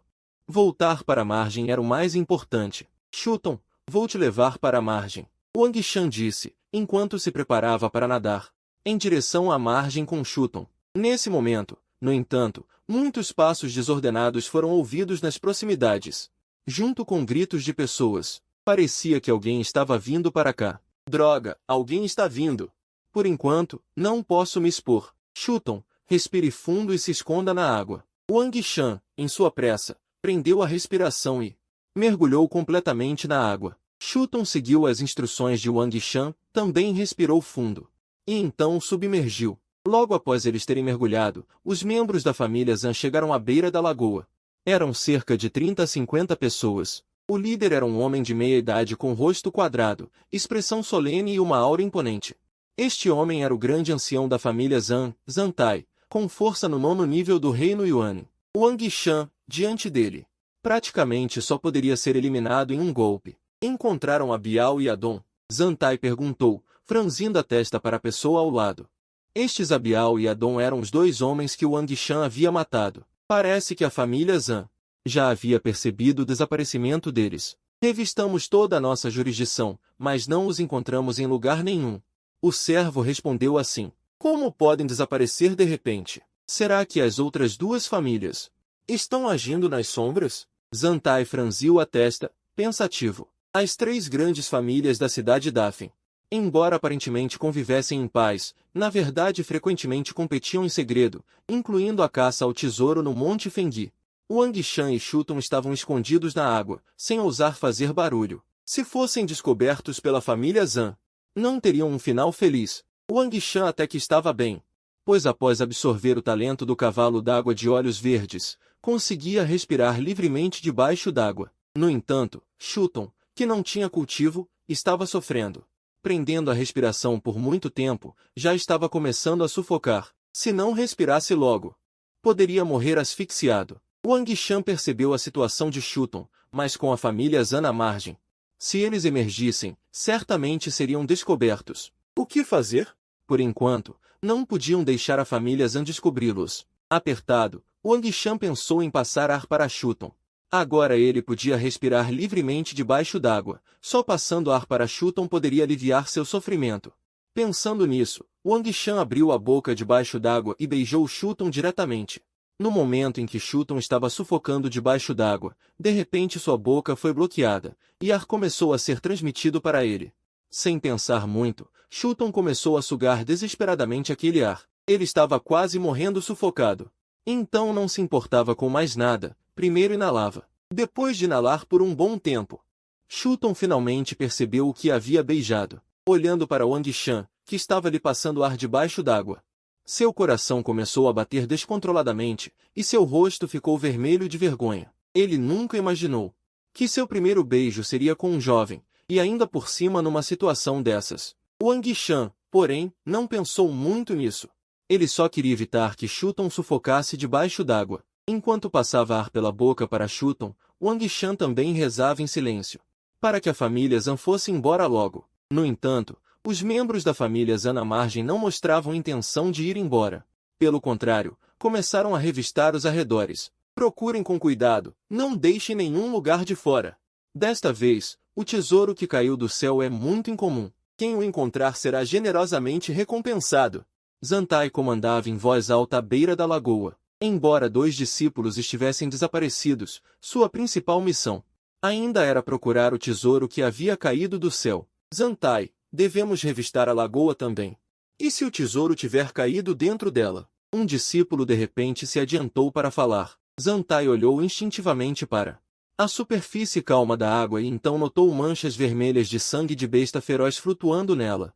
Voltar para a margem era o mais importante. Shu Tong, vou te levar para a margem, Wang Shan disse, enquanto se preparava para nadar. em direção à margem com Chuton. Nesse momento, no entanto, muitos passos desordenados foram ouvidos nas proximidades, junto com gritos de pessoas. Parecia que alguém estava vindo para cá. Droga, alguém está vindo. Por enquanto, não posso me expor. Chuton, respire fundo e se esconda na água. Wang Shan, em sua pressa, prendeu a respiração e mergulhou completamente na água. Chuton seguiu as instruções de Wang Shan, também respirou fundo. E então submergiu. Logo após eles terem mergulhado, os membros da família Zhan chegaram à beira da lagoa. Eram cerca de 30 a 50 pessoas. O líder era um homem de meia idade com rosto quadrado, expressão solene e uma aura imponente. Este homem era o grande ancião da família Zhan, Zantai, com força no 9º nível do reino Yuan. Wang Shan, diante dele, praticamente só poderia ser eliminado em um golpe. Encontraram a Biao e Adon? Zantai perguntou, franzindo a testa para a pessoa ao lado. Estes Abiao e Adon eram os 2 homens que Wang Shan havia matado. Parece que a família Zhan já havia percebido o desaparecimento deles. Revistamos toda a nossa jurisdição, mas não os encontramos em lugar nenhum. O servo respondeu assim. Como podem desaparecer de repente? Será que as outras 2 famílias estão agindo nas sombras? Zantai franziu a testa, pensativo. As 3 grandes famílias da cidade Dafen, embora aparentemente convivessem em paz, na verdade frequentemente competiam em segredo, incluindo a caça ao tesouro no Monte Fengui. Wang Shan e Chuton estavam escondidos na água, sem ousar fazer barulho. Se fossem descobertos pela família Zhan, não teriam um final feliz. Wang Shan até que estava bem, pois após absorver o talento do cavalo d'água de olhos verdes, conseguia respirar livremente debaixo d'água. No entanto, Chuton, que não tinha cultivo, estava sofrendo. Prendendo a respiração por muito tempo, já estava começando a sufocar. Se não respirasse logo, poderia morrer asfixiado. Wang Shan percebeu a situação de Chuton, mas com a família Zhan à margem. Se eles emergissem, certamente seriam descobertos. O que fazer? Por enquanto, não podiam deixar a família Zhan descobri-los. Apertado, Wang Shan pensou em passar ar para Chuton. Agora ele podia respirar livremente debaixo d'água. Só passando ar para Chuton poderia aliviar seu sofrimento. Pensando nisso, Wang Shan abriu a boca debaixo d'água e beijou Chuton diretamente. No momento em que Chuton estava sufocando debaixo d'água, de repente sua boca foi bloqueada, e ar começou a ser transmitido para ele. Sem pensar muito, Chuton começou a sugar desesperadamente aquele ar. Ele estava quase morrendo sufocado. Então não se importava com mais nada, primeiro inalava. Depois de inalar por um bom tempo, Chuton finalmente percebeu o que havia beijado. Olhando para Wang Shan, que estava lhe passando ar debaixo d'água, seu coração começou a bater descontroladamente, e seu rosto ficou vermelho de vergonha. Ele nunca imaginou que seu primeiro beijo seria com um jovem, e ainda por cima numa situação dessas. Wang Shan, porém, não pensou muito nisso. Ele só queria evitar que Chuton sufocasse debaixo d'água. Enquanto passava ar pela boca para Chuton, Wang Shan também rezava em silêncio, para que a família Zhan fosse embora logo. No entanto, os membros da família Zhan à margem não mostravam intenção de ir embora. Pelo contrário, começaram a revistar os arredores. Procurem com cuidado, não deixem nenhum lugar de fora. Desta vez, o tesouro que caiu do céu é muito incomum. Quem o encontrar será generosamente recompensado. Zantai comandava em voz alta à beira da lagoa. Embora 2 discípulos estivessem desaparecidos, sua principal missão ainda era procurar o tesouro que havia caído do céu. Zantai, devemos revistar a lagoa também. E se o tesouro tiver caído dentro dela? Um discípulo de repente se adiantou para falar. Zantai olhou instintivamente para a superfície calma da água e então notou manchas vermelhas de sangue de besta feroz flutuando nela.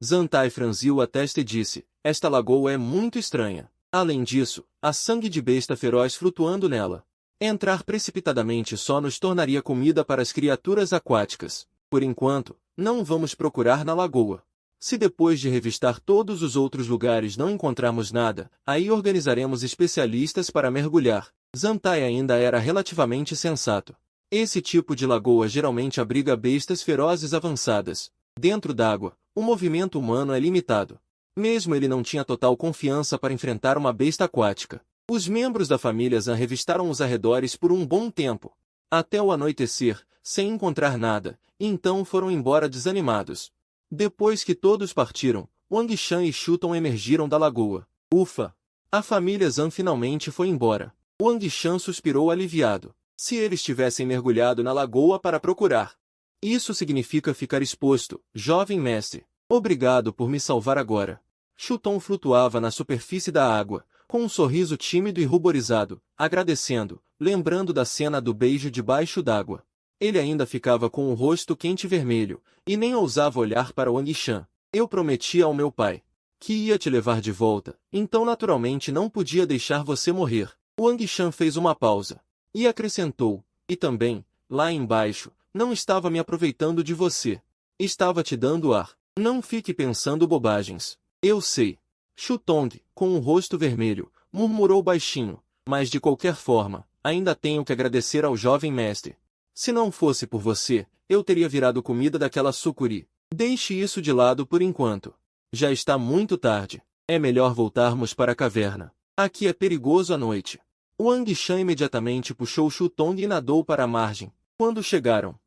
Zantai franziu a testa e disse, esta lagoa é muito estranha. Além disso, há sangue de besta feroz flutuando nela. Entrar precipitadamente só nos tornaria comida para as criaturas aquáticas. Por enquanto, não vamos procurar na lagoa. Se depois de revistar todos os outros lugares não encontrarmos nada, aí organizaremos especialistas para mergulhar. Zantai ainda era relativamente sensato. Esse tipo de lagoa geralmente abriga bestas ferozes avançadas. Dentro d'água, o movimento humano é limitado. Mesmo ele não tinha total confiança para enfrentar uma besta aquática. Os membros da família Zhan revistaram os arredores por um bom tempo, até o anoitecer, sem encontrar nada, e então foram embora desanimados. Depois que todos partiram, Wang Shan e Shu Tong emergiram da lagoa. Ufa! A família Zhang finalmente foi embora. Wang Shan suspirou aliviado. Se eles tivessem mergulhado na lagoa para procurar. Isso significa ficar exposto, jovem mestre. Obrigado por me salvar agora. Shu Tong flutuava na superfície da água, com um sorriso tímido e ruborizado, agradecendo, lembrando da cena do beijo debaixo d'água. Ele ainda ficava com o rosto quente e vermelho, e nem ousava olhar para Wang Shan. Eu prometi ao meu pai que ia te levar de volta, então naturalmente não podia deixar você morrer. Wang Shan fez uma pausa, e acrescentou, e também, lá embaixo, não estava me aproveitando de você. Estava te dando ar. Não fique pensando bobagens. Eu sei. Shu Tong, com o rosto vermelho, murmurou baixinho, mas de qualquer forma, ainda tenho que agradecer ao jovem mestre. Se não fosse por você, eu teria virado comida daquela sucuri. Deixe isso de lado por enquanto. Já está muito tarde. É melhor voltarmos para a caverna. Aqui é perigoso à noite. Wang Shan imediatamente puxou Shu Tong e nadou para a margem. Quando chegaram,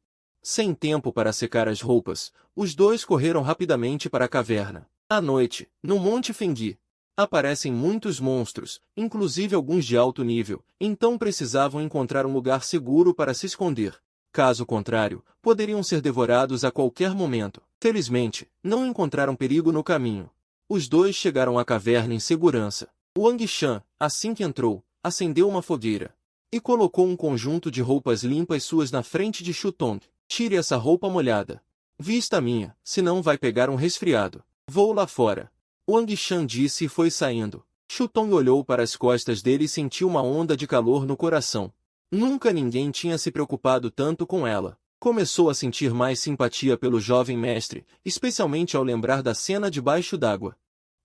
sem tempo para secar as roupas, os dois correram rapidamente para a caverna. À noite, no Monte Fengui, aparecem muitos monstros, inclusive alguns de alto nível, então precisavam encontrar um lugar seguro para se esconder. Caso contrário, poderiam ser devorados a qualquer momento. Felizmente, não encontraram perigo no caminho. Os dois chegaram à caverna em segurança. Wang Shan, assim que entrou, acendeu uma fogueira e colocou um conjunto de roupas limpas suas na frente de Shu Tong. Tire essa roupa molhada. Vista minha, senão vai pegar um resfriado. Vou lá fora. Wang Shan disse e foi saindo. Shu Tong olhou para as costas dele e sentiu uma onda de calor no coração. Nunca ninguém tinha se preocupado tanto com ela. Começou a sentir mais simpatia pelo jovem mestre, especialmente ao lembrar da cena debaixo d'água.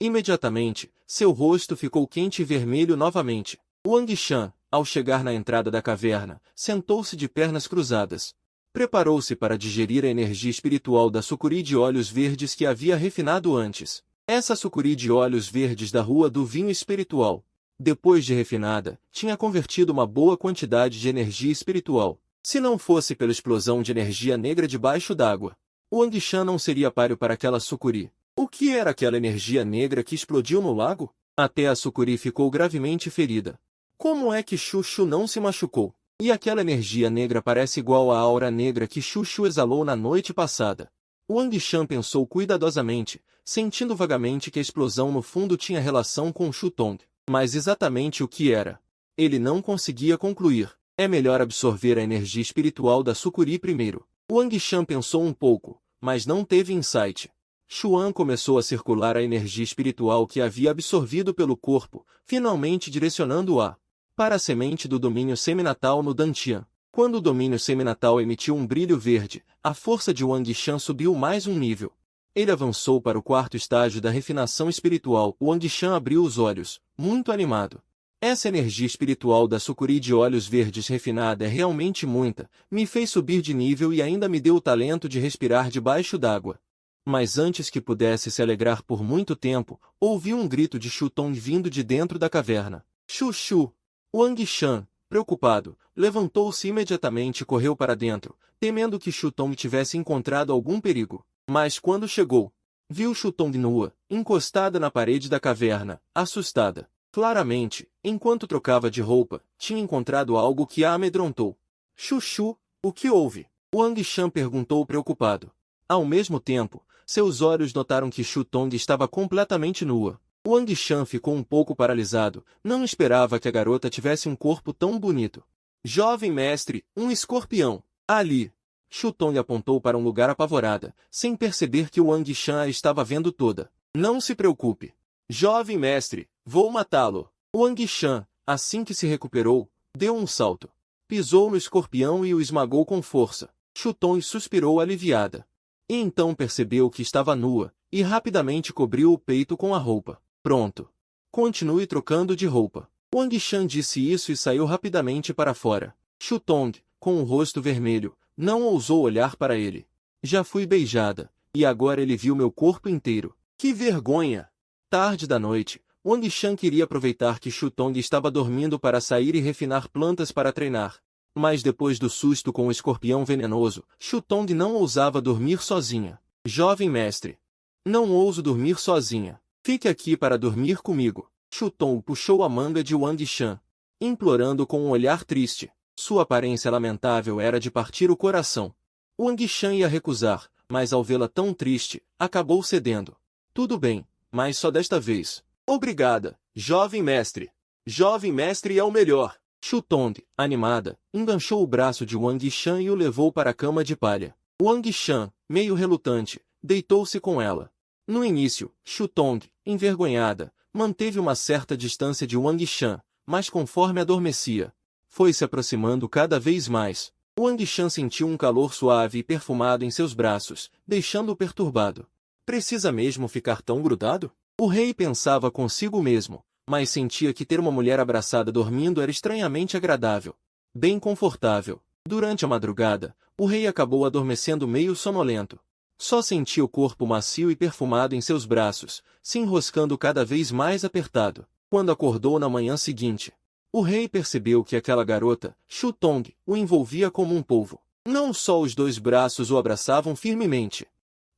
Imediatamente, seu rosto ficou quente e vermelho novamente. Wang Shan, ao chegar na entrada da caverna, sentou-se de pernas cruzadas. Preparou-se para digerir a energia espiritual da sucuri de olhos verdes que havia refinado antes. Essa sucuri de olhos verdes da Rua do Vinho Espiritual, depois de refinada, tinha convertido uma boa quantidade de energia espiritual. Se não fosse pela explosão de energia negra debaixo d'água, Wang Shan não seria páreo para aquela sucuri. O que era aquela energia negra que explodiu no lago? Até a sucuri ficou gravemente ferida. Como é que Chuchu não se machucou? E aquela energia negra parece igual à aura negra que Chuchu exalou na noite passada. Wang Shan pensou cuidadosamente, sentindo vagamente que a explosão no fundo tinha relação com Shu Tong. Mas exatamente o que era? Ele não conseguia concluir. É melhor absorver a energia espiritual da sucuri primeiro. Wang Shan pensou um pouco, mas não teve insight. Xuan começou a circular a energia espiritual que havia absorvido pelo corpo, finalmente direcionando-a para a semente do domínio seminatal no Dantian. Quando o domínio seminatal emitiu um brilho verde, a força de Wang Shan subiu mais um nível. Ele avançou para o quarto estágio da refinação espiritual. Wang Shan abriu os olhos, muito animado. Essa energia espiritual da sucuri de olhos verdes refinada é realmente muita, me fez subir de nível e ainda me deu o talento de respirar debaixo d'água. Mas antes que pudesse se alegrar por muito tempo, ouviu um grito de Shu Tong vindo de dentro da caverna. Chuchu! Wang Shan, preocupado, levantou-se imediatamente e correu para dentro, temendo que Shu Tong tivesse encontrado algum perigo. Mas quando chegou, viu Shu Tong nua, encostada na parede da caverna, assustada. Claramente, enquanto trocava de roupa, tinha encontrado algo que a amedrontou. Chuchu, o que houve? Wang Shan perguntou preocupado. Ao mesmo tempo, seus olhos notaram que Shu Tong estava completamente nua. Wang Shan ficou um pouco paralisado, não esperava que a garota tivesse um corpo tão bonito. Jovem mestre, um escorpião. Ali. Shu Tong apontou para um lugar apavorada, sem perceber que Wang Shan a estava vendo toda. Não se preocupe. Jovem mestre, vou matá-lo. Wang Shan, assim que se recuperou, deu um salto. Pisou no escorpião e o esmagou com força. Shu Tong suspirou aliviada. E então percebeu que estava nua, e rapidamente cobriu o peito com a roupa. Pronto. Continue trocando de roupa. Wang Shan disse isso e saiu rapidamente para fora. Shu Tong, com o rosto vermelho, não ousou olhar para ele. Já fui beijada, e agora ele viu meu corpo inteiro. Que vergonha! Tarde da noite, Wang Shan queria aproveitar que Shu Tong estava dormindo para sair e refinar plantas para treinar. Mas depois do susto com o escorpião venenoso, Shu Tong não ousava dormir sozinha. Jovem mestre. Não ouso dormir sozinha. Fique aqui para dormir comigo. Chutong puxou a manga de Wang Shan, implorando com um olhar triste. Sua aparência lamentável era de partir o coração. Wang Shan ia recusar, mas ao vê-la tão triste, acabou cedendo. Tudo bem, mas só desta vez. Obrigada, jovem mestre. Jovem mestre é o melhor. Chutong, animada, enganchou o braço de Wang Shan e o levou para a cama de palha. Wang Shan, meio relutante, deitou-se com ela. No início, Chutong, envergonhada, manteve uma certa distância de Wang Shan, mas conforme adormecia, foi se aproximando cada vez mais. Wang Shan sentiu um calor suave e perfumado em seus braços, deixando-o perturbado. Precisa mesmo ficar tão grudado? O rei pensava consigo mesmo, mas sentia que ter uma mulher abraçada dormindo era estranhamente agradável. Bem confortável. Durante a madrugada, o rei acabou adormecendo meio sonolento. Só sentia o corpo macio e perfumado em seus braços, se enroscando cada vez mais apertado. Quando acordou na manhã seguinte, o rei percebeu que aquela garota, Chutong, o envolvia como um polvo. Não só os dois braços o abraçavam firmemente,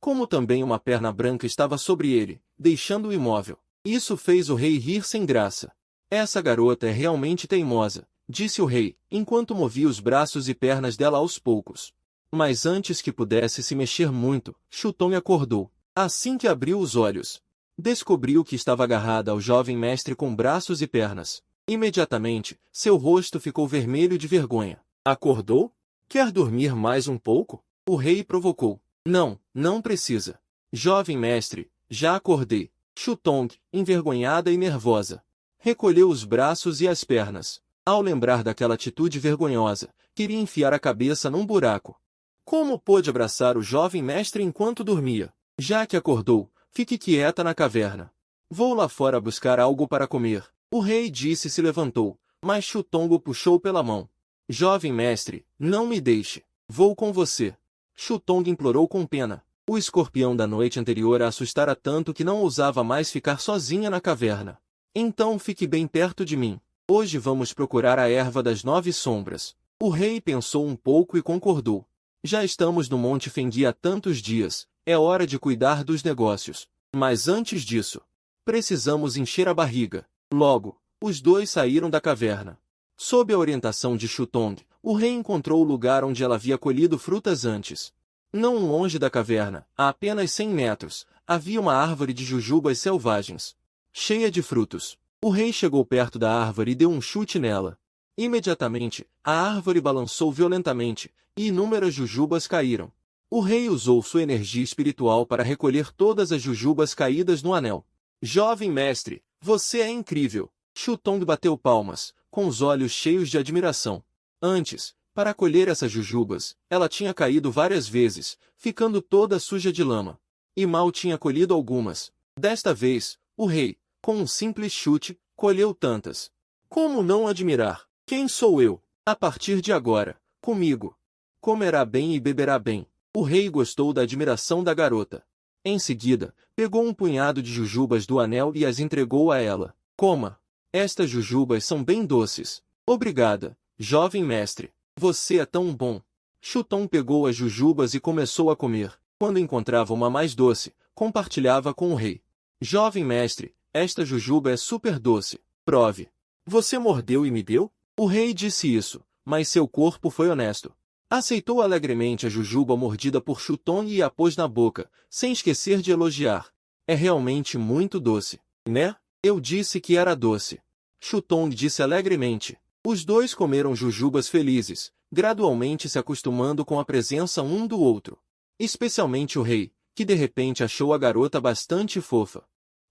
como também uma perna branca estava sobre ele, deixando-o imóvel. Isso fez o rei rir sem graça. Essa garota é realmente teimosa, disse o rei, enquanto movia os braços e pernas dela aos poucos. Mas antes que pudesse se mexer muito, Chutong acordou. Assim que abriu os olhos, descobriu que estava agarrada ao jovem mestre com braços e pernas. Imediatamente, seu rosto ficou vermelho de vergonha. Acordou? Quer dormir mais um pouco? O rei provocou. Não, não precisa. Jovem mestre, já acordei. Chutong, envergonhada e nervosa, recolheu os braços e as pernas. Ao lembrar daquela atitude vergonhosa, queria enfiar a cabeça num buraco. Como pôde abraçar o jovem mestre enquanto dormia? Já que acordou, fique quieta na caverna. Vou lá fora buscar algo para comer. O rei disse e se levantou, mas Chutong o puxou pela mão. Jovem mestre, não me deixe. Vou com você. Chutong implorou com pena. O escorpião da noite anterior a assustara tanto que não ousava mais ficar sozinha na caverna. Então fique bem perto de mim. Hoje vamos procurar a erva das 9 sombras. O rei pensou um pouco e concordou. Já estamos no Monte Fengui há tantos dias, é hora de cuidar dos negócios. Mas antes disso, precisamos encher a barriga. Logo, os dois saíram da caverna. Sob a orientação de Chutong, o rei encontrou o lugar onde ela havia colhido frutas antes. Não longe da caverna, a apenas 100 metros, havia uma árvore de jujubas selvagens, cheia de frutos. O rei chegou perto da árvore e deu um chute nela. Imediatamente, a árvore balançou violentamente, e inúmeras jujubas caíram. O rei usou sua energia espiritual para recolher todas as jujubas caídas no anel. Jovem mestre, você é incrível! Chutong bateu palmas, com os olhos cheios de admiração. Antes, para colher essas jujubas, ela tinha caído várias vezes, ficando toda suja de lama. E mal tinha colhido algumas. Desta vez, o rei, com um simples chute, colheu tantas. Como não admirar? Quem sou eu? A partir de agora, comigo, comerá bem e beberá bem. O rei gostou da admiração da garota. Em seguida, pegou um punhado de jujubas do anel e as entregou a ela. Coma. Estas jujubas são bem doces. Obrigada, jovem mestre. Você é tão bom. Chutong pegou as jujubas e começou a comer. Quando encontrava uma mais doce, compartilhava com o rei. Jovem mestre, esta jujuba é super doce. Prove. Você mordeu e me deu? O rei disse isso, mas seu corpo foi honesto. Aceitou alegremente a jujuba mordida por Chutong e a pôs na boca, sem esquecer de elogiar. É realmente muito doce, né? Eu disse que era doce. Chutong disse alegremente. Os dois comeram jujubas felizes, gradualmente se acostumando com a presença um do outro. Especialmente o rei, que de repente achou a garota bastante fofa.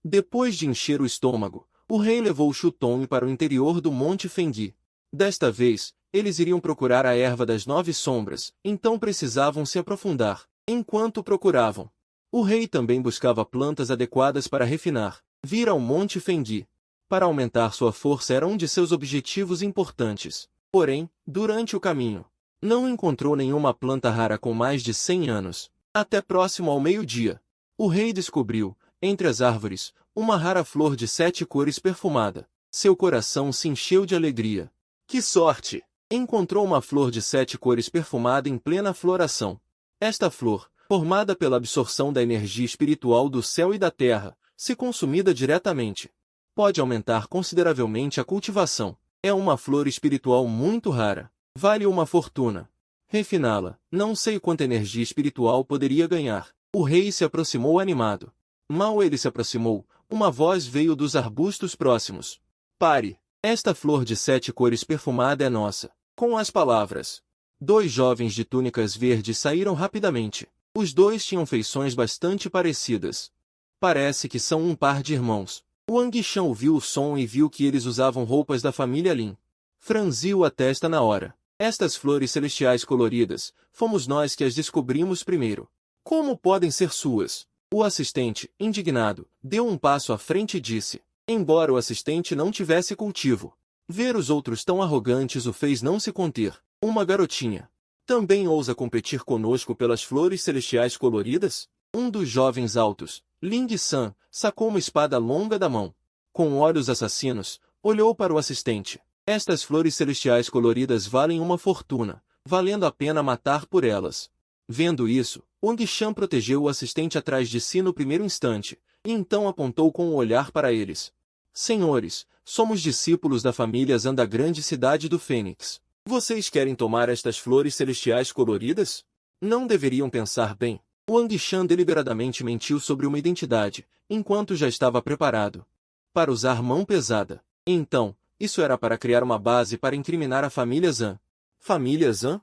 Depois de encher o estômago, o rei levou Chutong para o interior do Monte Fengui. Desta vez, eles iriam procurar a erva das 9 sombras, então precisavam se aprofundar. Enquanto procuravam, o rei também buscava plantas adequadas para refinar. Vir ao Monte Fengui para aumentar sua força era um de seus objetivos importantes. Porém, durante o caminho, não encontrou nenhuma planta rara com mais de 100 anos. Até próximo ao meio-dia, o rei descobriu, entre as árvores, uma rara flor de 7 cores perfumada. Seu coração se encheu de alegria. Que sorte! Encontrou uma flor de 7 cores perfumada em plena floração. Esta flor, formada pela absorção da energia espiritual do céu e da terra, se consumida diretamente, pode aumentar consideravelmente a cultivação. É uma flor espiritual muito rara. Vale uma fortuna. Refiná-la, não sei quanta energia espiritual poderia ganhar. O rei se aproximou animado. Mal ele se aproximou, uma voz veio dos arbustos próximos. Pare! Esta flor de 7 cores perfumada é nossa. Com as palavras. 2 jovens de túnicas verdes saíram rapidamente. Os dois tinham feições bastante parecidas. Parece que são um par de irmãos. Wang Shan ouviu o som e viu que eles usavam roupas da família Lin. Franziu a testa na hora. Estas flores celestiais coloridas, fomos nós que as descobrimos primeiro. Como podem ser suas? O assistente, indignado, deu um passo à frente e disse. Embora o assistente não tivesse cultivo, ver os outros tão arrogantes o fez não se conter. Uma garotinha. Também ousa competir conosco pelas flores celestiais coloridas? Um dos jovens altos, Ling San, sacou uma espada longa da mão. Com olhos assassinos, olhou para o assistente. Estas flores celestiais coloridas valem uma fortuna, valendo a pena matar por elas. Vendo isso, Wang Shan protegeu o assistente atrás de si no primeiro instante, e então apontou com o olhar para eles. Senhores, somos discípulos da família Zan da grande cidade do Fênix. Vocês querem tomar estas flores celestiais coloridas? Não deveriam pensar bem. Wang Shan deliberadamente mentiu sobre uma identidade, enquanto já estava preparado para usar mão pesada. Então, isso era para criar uma base para incriminar a família Zan. Família Zan?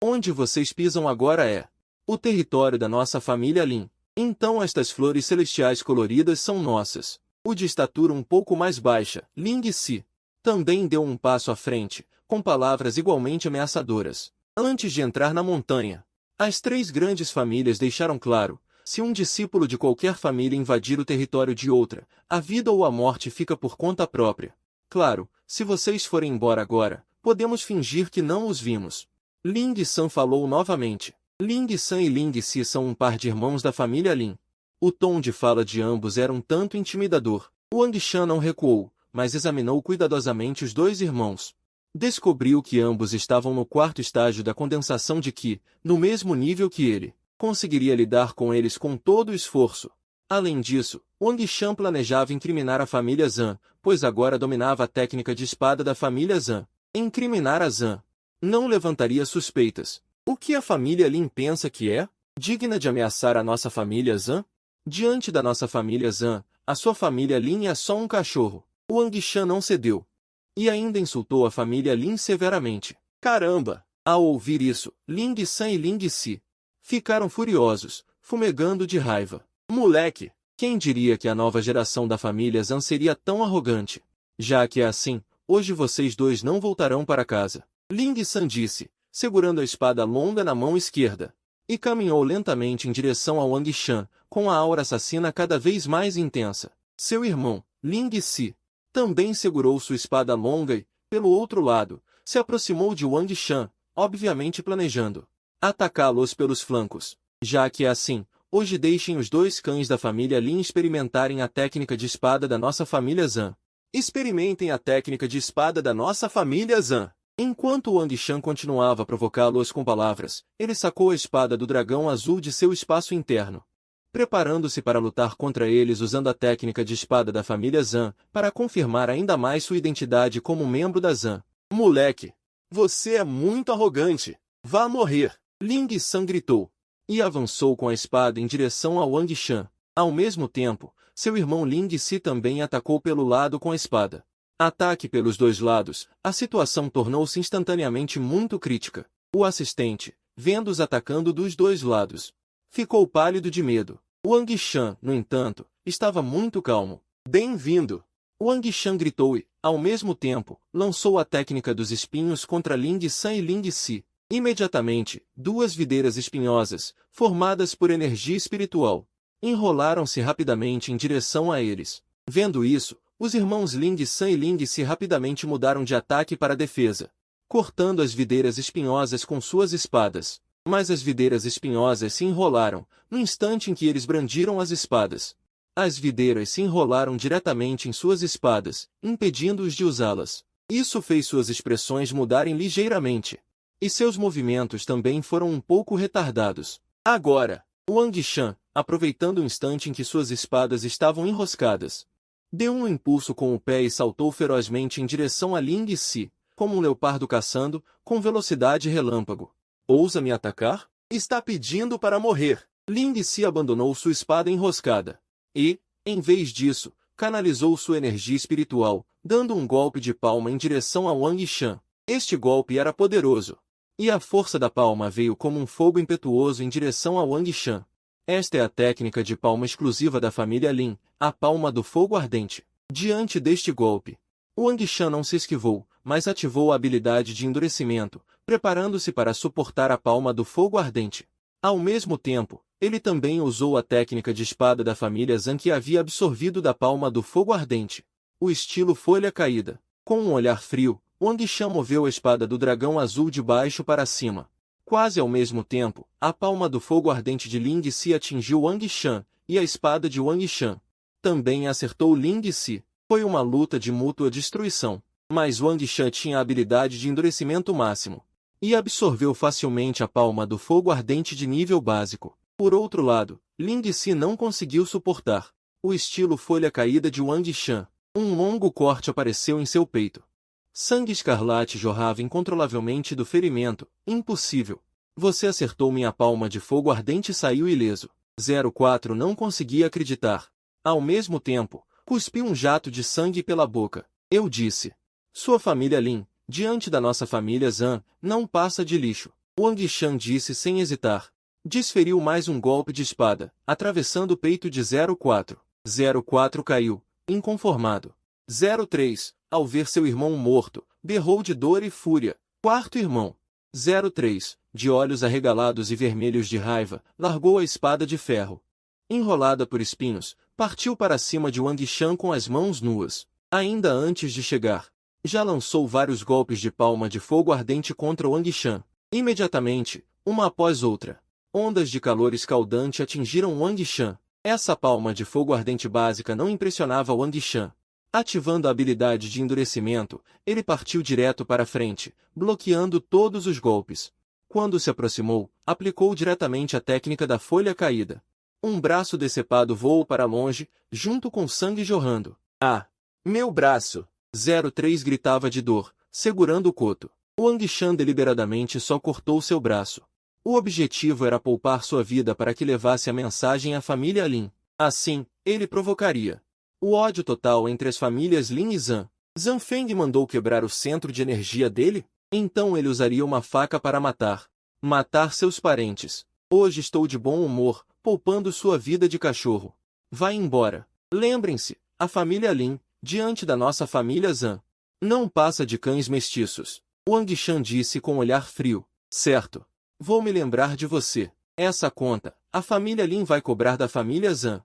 Onde vocês pisam agora é o território da nossa família Lin. Então estas flores celestiais coloridas são nossas. O de estatura um pouco mais baixa, Ling Si, também deu um passo à frente, com palavras igualmente ameaçadoras. Antes de entrar na montanha, as 3 grandes famílias deixaram claro, se um discípulo de qualquer família invadir o território de outra, a vida ou a morte fica por conta própria. Claro, se vocês forem embora agora, podemos fingir que não os vimos. Ling San falou novamente. Ling San e Ling Si são um par de irmãos da família Lin. O tom de fala de ambos era um tanto intimidador. Wang Shan não recuou, mas examinou cuidadosamente os 2 irmãos. Descobriu que ambos estavam no 4º estágio da condensação de Qi, no mesmo nível que ele. Conseguiria lidar com eles com todo o esforço. Além disso, Wang Shan planejava incriminar a família Zan, pois agora dominava a técnica de espada da família Zan. Incriminar a Zan não levantaria suspeitas. O que a família Lin pensa que é? Digna de ameaçar a nossa família Zan? Diante da nossa família Zan, a sua família Lin é só um cachorro. Wang Shan não cedeu. E ainda insultou a família Lin severamente. Caramba! Ao ouvir isso, Ling San e Ling Si ficaram furiosos, fumegando de raiva. Moleque! Quem diria que a nova geração da família Zan seria tão arrogante? Já que é assim, hoje vocês 2 não voltarão para casa. Ling San disse, segurando a espada longa na mão esquerda, e caminhou lentamente em direção a Wang Shan, com a aura assassina cada vez mais intensa. Seu irmão, Ling Si, também segurou sua espada longa e, pelo outro lado, se aproximou de Wang Shan, obviamente planejando atacá-los pelos flancos. Já que é assim, hoje deixem os 2 cães da família Lin experimentarem a técnica de espada da nossa família Zan. Experimentem a técnica de espada da nossa família Zan. Enquanto Wang Shan continuava a provocá-los com palavras, ele sacou a espada do dragão azul de seu espaço interno, preparando-se para lutar contra eles usando a técnica de espada da família Zan, para confirmar ainda mais sua identidade como membro da Zan. Moleque! Você é muito arrogante! Vá morrer! Ling San gritou, e avançou com a espada em direção a Wang Shan. Ao mesmo tempo, seu irmão Ling Si também atacou pelo lado com a espada. Ataque pelos 2 lados, a situação tornou-se instantaneamente muito crítica. O assistente, vendo-os atacando dos 2 lados, ficou pálido de medo. Wang Shan, no entanto, estava muito calmo. Bem-vindo! Wang Shan gritou e, ao mesmo tempo, lançou a técnica dos espinhos contra Ling San e Ling Si. Imediatamente, 2 videiras espinhosas, formadas por energia espiritual, enrolaram-se rapidamente em direção a eles. Vendo isso, os irmãos Ling San e Ling Si rapidamente mudaram de ataque para defesa, cortando as videiras espinhosas com suas espadas. Mas as videiras espinhosas se enrolaram, no instante em que eles brandiram as espadas. As videiras se enrolaram diretamente em suas espadas, impedindo-os de usá-las. Isso fez suas expressões mudarem ligeiramente. E seus movimentos também foram um pouco retardados. Agora, Wang Shan, aproveitando o instante em que suas espadas estavam enroscadas, deu um impulso com o pé e saltou ferozmente em direção a Ling Si, como um leopardo caçando, com velocidade relâmpago. Ousa me atacar? Está pedindo para morrer. Ling Si abandonou sua espada enroscada. E, em vez disso, canalizou sua energia espiritual, dando um golpe de palma em direção a Wang Shan. Este golpe era poderoso. E a força da palma veio como um fogo impetuoso em direção a Wang Shan. Esta é a técnica de palma exclusiva da família Lin, a palma do fogo ardente. Diante deste golpe, Wang Shan não se esquivou, mas ativou a habilidade de endurecimento, preparando-se para suportar a palma do fogo ardente. Ao mesmo tempo, ele também usou a técnica de espada da família Zhang que havia absorvido da palma do fogo ardente. O estilo folha caída. Com um olhar frio, Wang Shan moveu a espada do dragão azul de baixo para cima. Quase ao mesmo tempo, a palma do fogo ardente de Ling Si atingiu Wang Shan, e a espada de Wang Shan também acertou Ling Si. Foi uma luta de mútua destruição. Mas Wang Shan tinha a habilidade de endurecimento máximo, e absorveu facilmente a palma do fogo ardente de nível básico. Por outro lado, Ling Si não conseguiu suportar o estilo folha caída de Wang Shan. Um longo corte apareceu em seu peito. Sangue escarlate jorrava incontrolavelmente do ferimento. Impossível. Você acertou minha palma de fogo ardente e saiu ileso. 04 não conseguia acreditar. Ao mesmo tempo, cuspiu um jato de sangue pela boca. Eu disse. Sua família Lin, diante da nossa família Zhan, não passa de lixo. Wang Shan disse sem hesitar. Desferiu mais um golpe de espada, atravessando o peito de 04. 04 caiu, inconformado. 03, ao ver seu irmão morto, berrou de dor e fúria. Quarto irmão. 03, de olhos arregalados e vermelhos de raiva, largou a espada de ferro. Enrolada por espinhos, partiu para cima de Wang Shan com as mãos nuas. Ainda antes de chegar, já lançou vários golpes de palma de fogo ardente contra Wang Shan. Imediatamente, uma após outra, ondas de calor escaldante atingiram Wang Shan. Essa palma de fogo ardente básica não impressionava Wang Shan. Ativando a habilidade de endurecimento, ele partiu direto para frente, bloqueando todos os golpes. Quando se aproximou, aplicou diretamente a técnica da folha caída. Um braço decepado voou para longe, junto com sangue jorrando. Ah! Meu braço! 03 gritava de dor, segurando o coto. Wang Shan deliberadamente só cortou seu braço. O objetivo era poupar sua vida para que levasse a mensagem à família Lin. Assim, ele provocaria o ódio total entre as famílias Lin e Zhan. Zhan Feng mandou quebrar o centro de energia dele? Então ele usaria uma faca para matar. Matar seus parentes. Hoje estou de bom humor, poupando sua vida de cachorro. Vai embora. Lembrem-se, a família Lin, diante da nossa família Zhan, não passa de cães mestiços. Wang Shan disse com olhar frio. Certo. Vou me lembrar de você. Essa conta, a família Lin vai cobrar da família Zhan.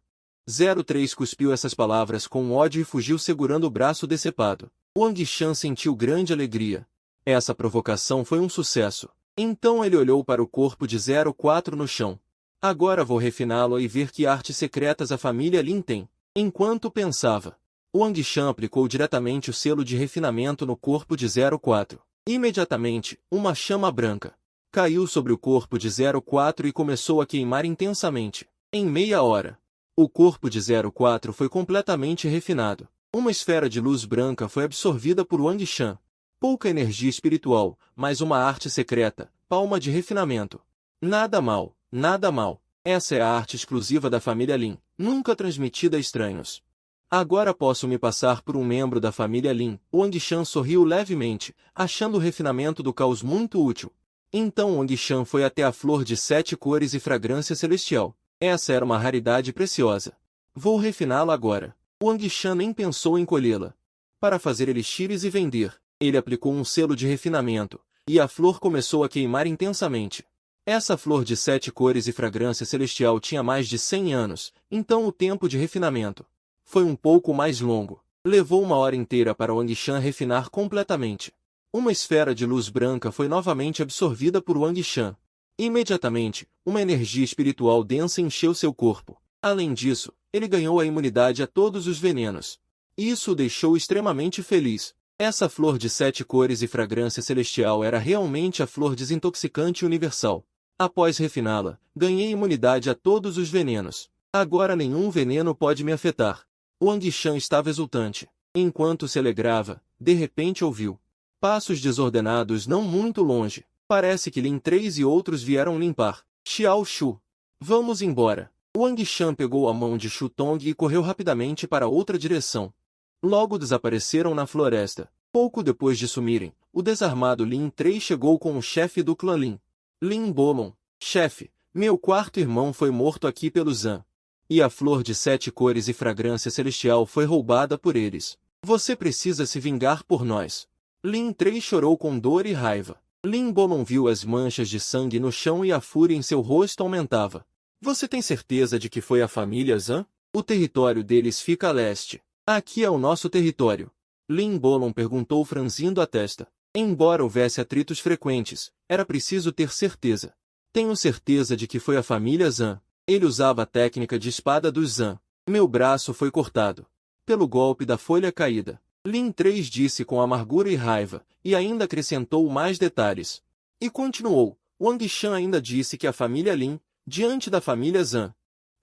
03 cuspiu essas palavras com ódio e fugiu segurando o braço decepado. Wang Shan sentiu grande alegria. Essa provocação foi um sucesso. Então ele olhou para o corpo de 04 no chão. Agora vou refiná-lo e ver que artes secretas a família Lin tem. Enquanto pensava, Wang Shan aplicou diretamente o selo de refinamento no corpo de 04. Imediatamente, uma chama branca caiu sobre o corpo de 04 e começou a queimar intensamente. Em meia hora, o corpo de 04 foi completamente refinado. Uma esfera de luz branca foi absorvida por Wang Shan. Pouca energia espiritual, mas uma arte secreta, palma de refinamento. Nada mal, nada mal. Essa é a arte exclusiva da família Lin, nunca transmitida a estranhos. Agora posso me passar por um membro da família Lin. Wang Shan sorriu levemente, achando o refinamento do caos muito útil. Então Wang Shan foi até a flor de 7 cores e fragrância celestial. Essa era uma raridade preciosa. Vou refiná-la agora. Wang Shan nem pensou em colhê-la para fazer elixires e vender. Ele aplicou um selo de refinamento, e a flor começou a queimar intensamente. Essa flor de 7 cores e fragrância celestial tinha mais de 100 anos, então o tempo de refinamento foi um pouco mais longo. Levou uma hora inteira para Wang Shan refinar completamente. Uma esfera de luz branca foi novamente absorvida por Wang Shan. Imediatamente, uma energia espiritual densa encheu seu corpo. Além disso, ele ganhou a imunidade a todos os venenos. Isso o deixou extremamente feliz. Essa flor de 7 cores e fragrância celestial era realmente a flor desintoxicante universal. Após refiná-la, ganhei imunidade a todos os venenos. Agora nenhum veneno pode me afetar. Wang Shan estava exultante. Enquanto se alegrava, de repente ouviu passos desordenados não muito longe. Parece que Lin 3 e outros vieram limpar. Xiao Shu. Vamos embora. Wang Shan pegou a mão de Shu Tong e correu rapidamente para outra direção. Logo desapareceram na floresta. Pouco depois de sumirem, o desarmado Lin 3 chegou com o chefe do clã Lin. Lin Bolon. Chefe, meu quarto irmão foi morto aqui pelo Zan. E a flor de 7 cores e fragrância celestial foi roubada por eles. Você precisa se vingar por nós. Lin 3 chorou com dor e raiva. Lin Bolon viu as manchas de sangue no chão e a fúria em seu rosto aumentava. Você tem certeza de que foi a família Zan? O território deles fica a leste. Aqui é o nosso território. Lin Bolon perguntou franzindo a testa. Embora houvesse atritos frequentes, era preciso ter certeza. Tenho certeza de que foi a família Zan. Ele usava a técnica de espada dos Zan. Meu braço foi cortado pelo golpe da folha caída. Lin 3 disse com amargura e raiva, e ainda acrescentou mais detalhes. E continuou, Wang Shan ainda disse que a família Lin, diante da família Zan,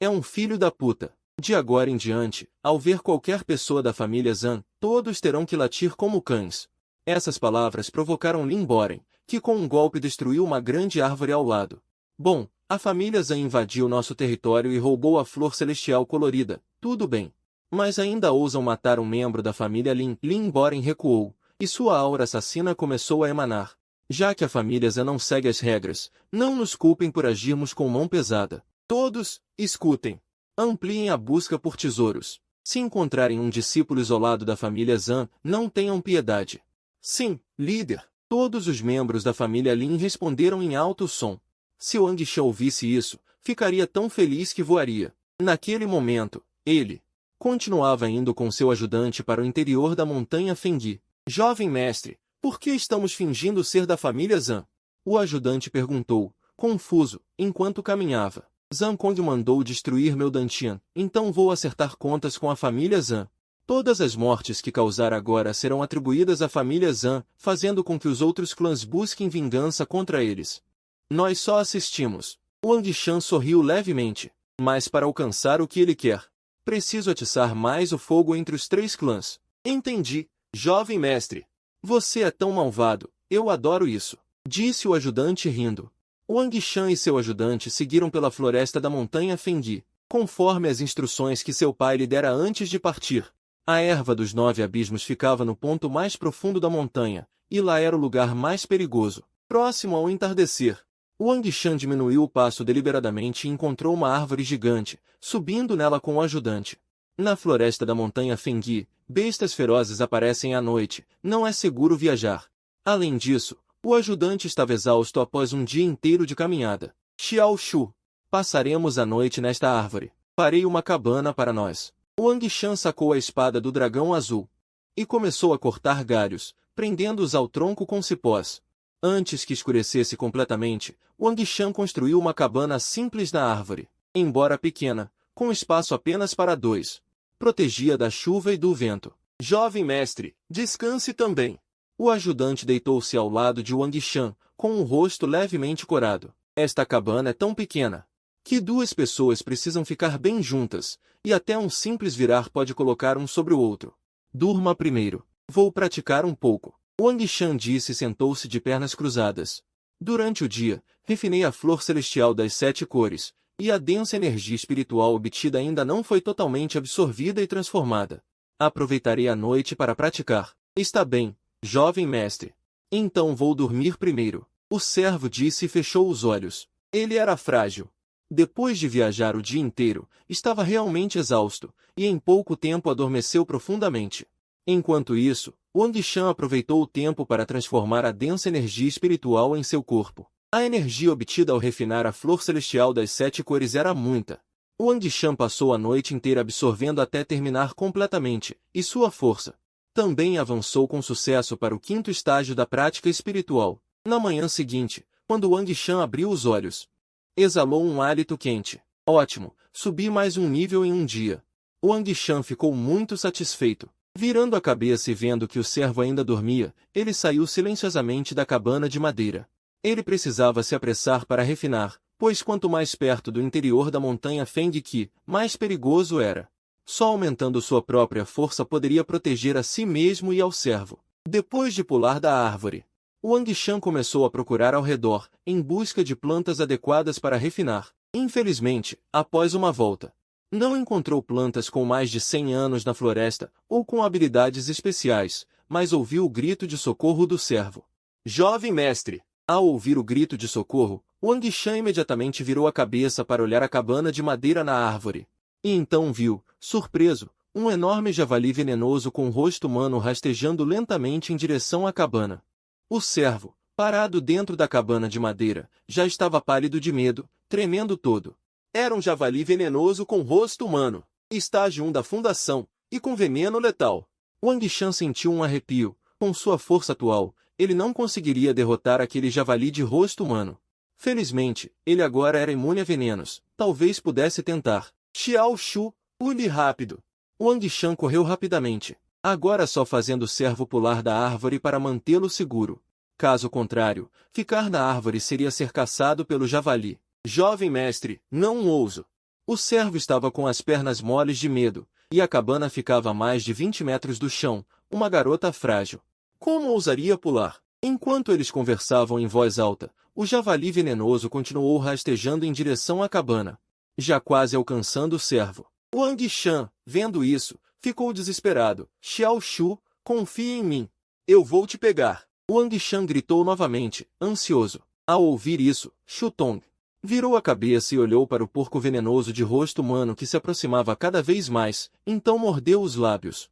é um filho da puta. De agora em diante, ao ver qualquer pessoa da família Zan, todos terão que latir como cães. Essas palavras provocaram Lin Boren, que com um golpe destruiu uma grande árvore ao lado. Bom, a família Zan invadiu nosso território e roubou a flor celestial colorida, tudo bem. Mas ainda ousam matar um membro da família Lin. Lin Boren recuou, e sua aura assassina começou a emanar. Já que a família Zan não segue as regras, não nos culpem por agirmos com mão pesada. Todos, escutem. Ampliem a busca por tesouros. Se encontrarem um discípulo isolado da família Zan, não tenham piedade. Sim, líder. Todos os membros da família Lin responderam em alto som. Se Wang Shan ouvisse isso, ficaria tão feliz que voaria. Naquele momento, ele continuava indo com seu ajudante para o interior da montanha Fengui. Jovem mestre, por que estamos fingindo ser da família Zan? O ajudante perguntou, confuso, enquanto caminhava. Zan Kong mandou destruir meu Dantian, então vou acertar contas com a família Zan. Todas as mortes que causar agora serão atribuídas à família Zan, fazendo com que os outros clãs busquem vingança contra eles. Nós só assistimos. Wang Shan sorriu levemente. Mas para alcançar o que ele quer, preciso atiçar mais o fogo entre os 3 clãs. Entendi, jovem mestre. Você é tão malvado, eu adoro isso. Disse o ajudante rindo. Wang Shan e seu ajudante seguiram pela floresta da montanha Fengui, conforme as instruções que seu pai lhe dera antes de partir. A erva dos 9 abismos ficava no ponto mais profundo da montanha, e lá era o lugar mais perigoso, próximo ao entardecer. Wang Shan diminuiu o passo deliberadamente e encontrou uma árvore gigante, subindo nela com o ajudante. Na floresta da montanha Fengui, bestas ferozes aparecem à noite, não é seguro viajar. Além disso, o ajudante estava exausto após um dia inteiro de caminhada. Xiao Shu. Passaremos a noite nesta árvore. Farei uma cabana para nós. Wang Shan sacou a espada do dragão azul e começou a cortar galhos, prendendo-os ao tronco com cipós. Antes que escurecesse completamente, Wang Shan construiu uma cabana simples na árvore, embora pequena, com espaço apenas para 2. Protegia da chuva e do vento. Jovem mestre, descanse também. O ajudante deitou-se ao lado de Wang Shan, com o rosto levemente corado. Esta cabana é tão pequena que 2 pessoas precisam ficar bem juntas, e até um simples virar pode colocar um sobre o outro. Durma primeiro. Vou praticar um pouco. Wang Shan disse e sentou-se de pernas cruzadas. Durante o dia, refinei a flor celestial das 7 cores, e a densa energia espiritual obtida ainda não foi totalmente absorvida e transformada. Aproveitarei a noite para praticar. Está bem, jovem mestre. Então vou dormir primeiro. O servo disse e fechou os olhos. Ele era frágil. Depois de viajar o dia inteiro, estava realmente exausto, e em pouco tempo adormeceu profundamente. Enquanto isso, Wang Shan aproveitou o tempo para transformar a densa energia espiritual em seu corpo. A energia obtida ao refinar a flor celestial das 7 cores era muita. Wang Shan passou a noite inteira absorvendo até terminar completamente, e sua força também avançou com sucesso para o 5º estágio da prática espiritual. Na manhã seguinte, quando Wang Shan abriu os olhos, exalou um hálito quente. Ótimo, subi mais um nível em um dia. Wang Shan ficou muito satisfeito. Virando a cabeça e vendo que o servo ainda dormia, ele saiu silenciosamente da cabana de madeira. Ele precisava se apressar para refinar, pois quanto mais perto do interior da montanha Fengqi, mais perigoso era. Só aumentando sua própria força poderia proteger a si mesmo e ao servo. Depois de pular da árvore, Wang Shan começou a procurar ao redor, em busca de plantas adequadas para refinar. Infelizmente, após uma volta, não encontrou plantas com mais de 100 anos na floresta, ou com habilidades especiais, mas ouviu o grito de socorro do servo. Jovem mestre! Ao ouvir o grito de socorro, Wang Shan imediatamente virou a cabeça para olhar a cabana de madeira na árvore. E então viu, surpreso, um enorme javali venenoso com o rosto humano rastejando lentamente em direção à cabana. O servo, parado dentro da cabana de madeira, já estava pálido de medo, tremendo todo. Era um javali venenoso com rosto humano, estágio 1 da fundação, e com veneno letal. Wang Shan sentiu um arrepio. Com sua força atual, ele não conseguiria derrotar aquele javali de rosto humano. Felizmente, ele agora era imune a venenos. Talvez pudesse tentar. Xiao Shu, pule rápido. Wang Shan correu rapidamente, agora só fazendo o servo pular da árvore para mantê-lo seguro. Caso contrário, ficar na árvore seria ser caçado pelo javali. Jovem mestre, não ouso. O servo estava com as pernas moles de medo, e a cabana ficava a mais de 20 metros do chão, uma garota frágil. Como ousaria pular? Enquanto eles conversavam em voz alta, o javali venenoso continuou rastejando em direção à cabana, já quase alcançando o servo. Wang Shan, vendo isso, ficou desesperado. Xiao Shu, confie em mim. Eu vou te pegar. Wang Shan gritou novamente, ansioso. Ao ouvir isso, Shu Tong virou a cabeça e olhou para o porco venenoso de rosto humano que se aproximava cada vez mais, então mordeu os lábios.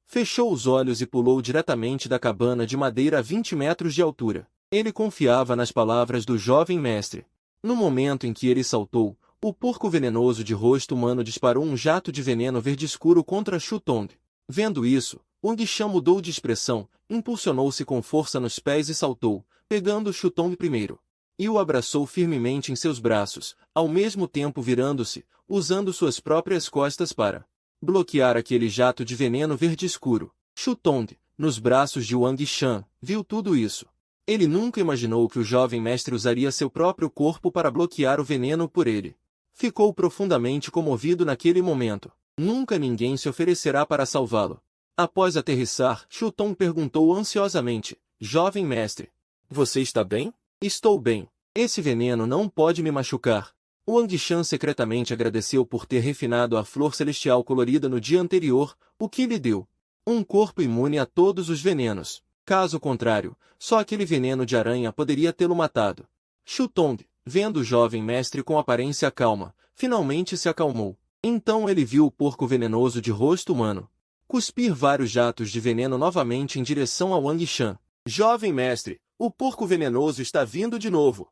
Fechou os olhos e pulou diretamente da cabana de madeira a 20 metros de altura. Ele confiava nas palavras do jovem mestre. No momento em que ele saltou, o porco venenoso de rosto humano disparou um jato de veneno verde escuro contra Shu Tong. Vendo isso, Wang Shan mudou de expressão, impulsionou-se com força nos pés e saltou, pegando Shu Tong primeiro. E o abraçou firmemente em seus braços, ao mesmo tempo virando-se, usando suas próprias costas para bloquear aquele jato de veneno verde escuro. Shu Tong, nos braços de Wang Shan, viu tudo isso. Ele nunca imaginou que o jovem mestre usaria seu próprio corpo para bloquear o veneno por ele. Ficou profundamente comovido naquele momento. Nunca ninguém se oferecerá para salvá-lo. Após aterrissar, Shu Tong perguntou ansiosamente, jovem mestre, você está bem? Estou bem. Esse veneno não pode me machucar. Wang Shan secretamente agradeceu por ter refinado a flor celestial colorida no dia anterior, o que lhe deu um corpo imune a todos os venenos. Caso contrário, só aquele veneno de aranha poderia tê-lo matado. Shu Tong, vendo o jovem mestre com aparência calma, finalmente se acalmou. Então ele viu o porco venenoso de rosto humano cuspir vários jatos de veneno novamente em direção a Wang Shan. Jovem mestre, o porco venenoso está vindo de novo.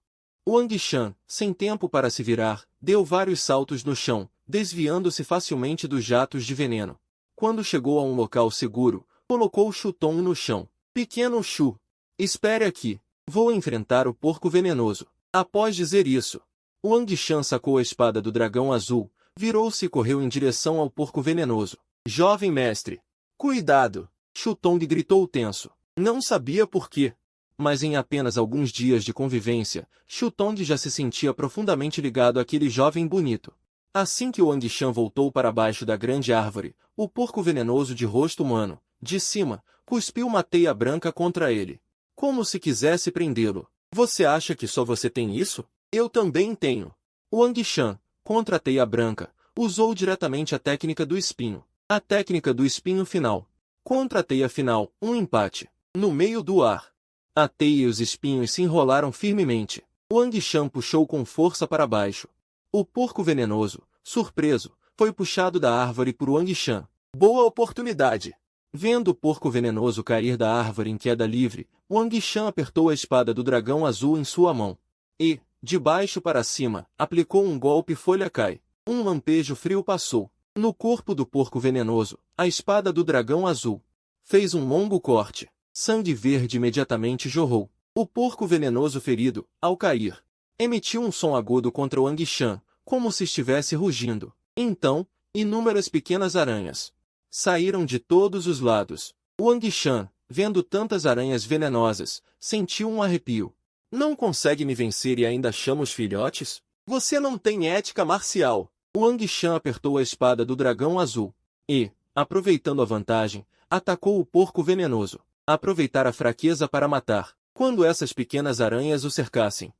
Wang Shan, sem tempo para se virar, deu vários saltos no chão, desviando-se facilmente dos jatos de veneno. Quando chegou a um local seguro, colocou Shu Tong no chão. Pequeno Shu, espere aqui. Vou enfrentar o porco venenoso. Após dizer isso, Wang Shan sacou a espada do dragão azul, virou-se e correu em direção ao porco venenoso. Jovem mestre, cuidado! Shu Tong gritou tenso. Não sabia por quê. Mas em apenas alguns dias de convivência, Shu Tong já se sentia profundamente ligado àquele jovem bonito. Assim que Wang Shan voltou para baixo da grande árvore, o porco venenoso de rosto humano, de cima, cuspiu uma teia branca contra ele. Como se quisesse prendê-lo. Você acha que só você tem isso? Eu também tenho. Wang Shan, contra a teia branca, usou diretamente a técnica do espinho. A técnica do espinho final. Contra a teia final, um empate. No meio do ar. A teia e os espinhos se enrolaram firmemente. Wang Shan puxou com força para baixo. O porco venenoso, surpreso, foi puxado da árvore por Wang Shan. Boa oportunidade! Vendo o porco venenoso cair da árvore em queda livre, Wang Shan apertou a espada do dragão azul em sua mão. E, de baixo para cima, aplicou um golpe folha cai. Um lampejo frio passou. No corpo do porco venenoso, a espada do dragão azul fez um longo corte. Sangue verde imediatamente jorrou. O porco venenoso ferido, ao cair, emitiu um som agudo contra Wang Shan, como se estivesse rugindo. Então, inúmeras pequenas aranhas saíram de todos os lados. Wang Shan, vendo tantas aranhas venenosas, sentiu um arrepio. Não consegue me vencer e ainda chama os filhotes? Você não tem ética marcial. Wang Shan apertou a espada do dragão azul e, aproveitando a vantagem, atacou o porco venenoso. Aproveitar a fraqueza para matar. Quando essas pequenas aranhas o cercassem,